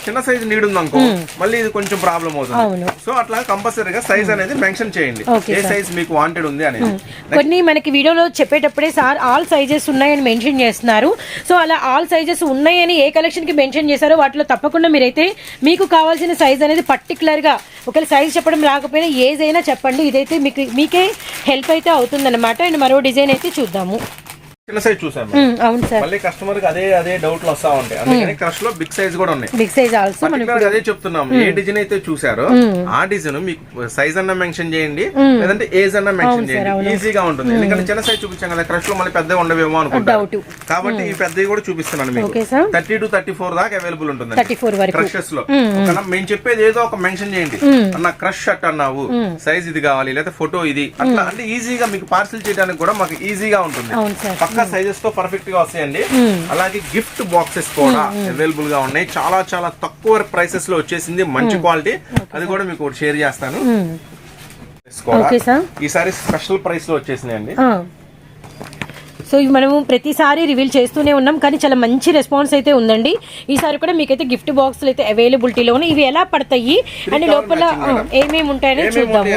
చిన్న సైజ్ నీడ్ ఉంది అనుకో, మళ్ళీ ఇది కొంచెం ప్రాబ్లం అవుతుంది. సో అట్లా కంపల్సరీగా సైజ్ అనేది మెన్షన్ చేయండి, ఏ సైజ్ మీకు వాంటెడ్ ఉంది అనేది.
కొన్ని మనకి వీడియోలో చెప్పేటప్పుడే సార్ ఆల్ సైజెస్ ఉన్నాయని మెన్షన్ చేస్తున్నారు. సో అలా ఆల్ సైజెస్ ఉన్నాయని ఏ కలెక్షన్ కి మెన్షన్ చేశారో వాటిలో తప్పకుండా మీరైతే మీకు కావాల్సిన సైజ్ అనేది పర్టికులర్ గా, ఒకవేళ సైజ్ చెప్పడం రాకపోయినా ఏజ్ అయినా చెప్పండి. ఇదైతే మీకే హెల్ప్ అయితే అవుతుంది అనమాట. అండ్ మరో డిజైన్ అయితే చూద్దాము.
చిన్న సైజ్ చూసాము.
అవును సార్.
మళ్ళీ కస్టమర్ కి అదే డౌట్లు వస్తా ఉంటాయి. అందుకని క్రష్ లో బిగ్ సైజ్ కూడా ఉన్నాయి.
బిగ్ సైజ్ ఆల్సో మనకి
అదే చెప్తున్నాం. ఏ డిజైన్ అయితే చూసారో ఆ డిజైన్ మీకు సైజ్ అన్న మెన్షన్ చేయండి, లేదంటే ఏజ్ అన్న మెన్షన్ చేయండి, ఈజీగా ఉంటుంది. ఎందుకంటే చిన్న సైజ్ చూపించాం కదా, క్రష్ లో మళ్ళీ పెద్దగా ఉండవేమో అనుకుంటారు. కాబట్టి ఈ పెద్దవి కూడా చూపిస్తున్నాను మీకు. 30-34 దాకా అవైలబుల్ ఉంటుంది క్రషెస్ లో. మేము చెప్పేది ఏదో ఒక మెన్షన్ చేయండి, అన్న క్రష్ షర్ట్ అన్నావు, సైజ్ ఇది కావాలి, లేదా ఫోటో ఇది, అట్లా అంటే ఈజీగా మీకు పార్సిల్ చేయడానికి కూడా మాకు ఈజీగా ఉంటుంది. పక్కా సైజెస్ తో పర్ఫెక్ట్ గా వస్తాయండి. అలాగే గిఫ్ట్ బాక్సెస్ కూడా అవైలబుల్ గా ఉన్నాయి. చాలా చాలా తక్కువ ప్రైసెస్ లో వచ్చేసింది, మంచి క్వాలిటీ. అది కూడా మీకు షేర్ చేస్తాను. ఈసారి స్పెషల్ ప్రైస్ లో వచ్చేసినాయండి.
సో ఇవి మనము ప్రతిసారి రివీల్ చేస్తూనే ఉన్నాం, కానీ చాలా మంచి రెస్పాన్స్ అయితే ఉందండి. ఈసారి కూడా మీకైతే గిఫ్ట్ బాక్సులు అయితే అవైలబిలిటీలో ఉన్నాయి. ఇవి ఎలా పడతాయి అండ్ లోపల ఏమేమి ఉంటాయని చూద్దాము.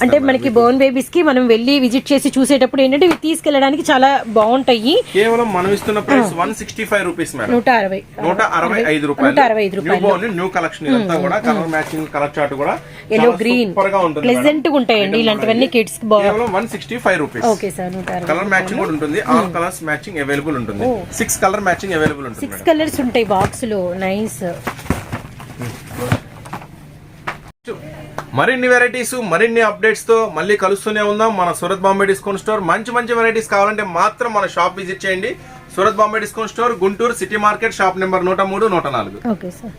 అంటే మనకి బోర్న్ బేబీస్ కి మనం వెళ్ళి విజిట్ చేసి చూసేటప్పుడు ఏంటంటే ఇవి తీసుకెళ్ళడానికి చాలా బాగుంటాయి.
కేవలం మనం ఇస్తున్న ప్రైస్ 165 రూపీస్ మేడం. 165 రూపాయలు. న్యూ కలెక్షన్ ఇదంతా కూడా. కలర్ మ్యాచింగ్, కలర్ చార్ట్ కూడా
ఎల్లో గ్రీన్ ప్లెజెంట్ గా ఉంటాయండి. ఇలాంటివన్నీ కిడ్స్ కి
కేవలం 165 rupees.
Okay sir.
Colour matching కూడా ఉంటుంది. ఆల్ కలర్స్ మ్యాచింగ్ అవైలబుల్ ఉంటుంది. 6 కలర్ మ్యాచింగ్ అవైలబుల్ ఉంటుంది.
6 కలర్స్ ఉంటాయి బాక్స్ లో. నైస్.
మరిన్ని వెరైటీస్, మరిన్ని అప్డేట్స్ తో మళ్ళీ కలుస్తూనే ఉందాం. మన సూరత్ బాంబే డిస్కౌంట్ స్టోర్. మంచి మంచి వెరైటీస్ కావాలంటే మాత్రం మన షాప్ విజిట్ చేయండి. Surat Bombay discount store, Guntur city market, shop number 103, 104.
Okay sir.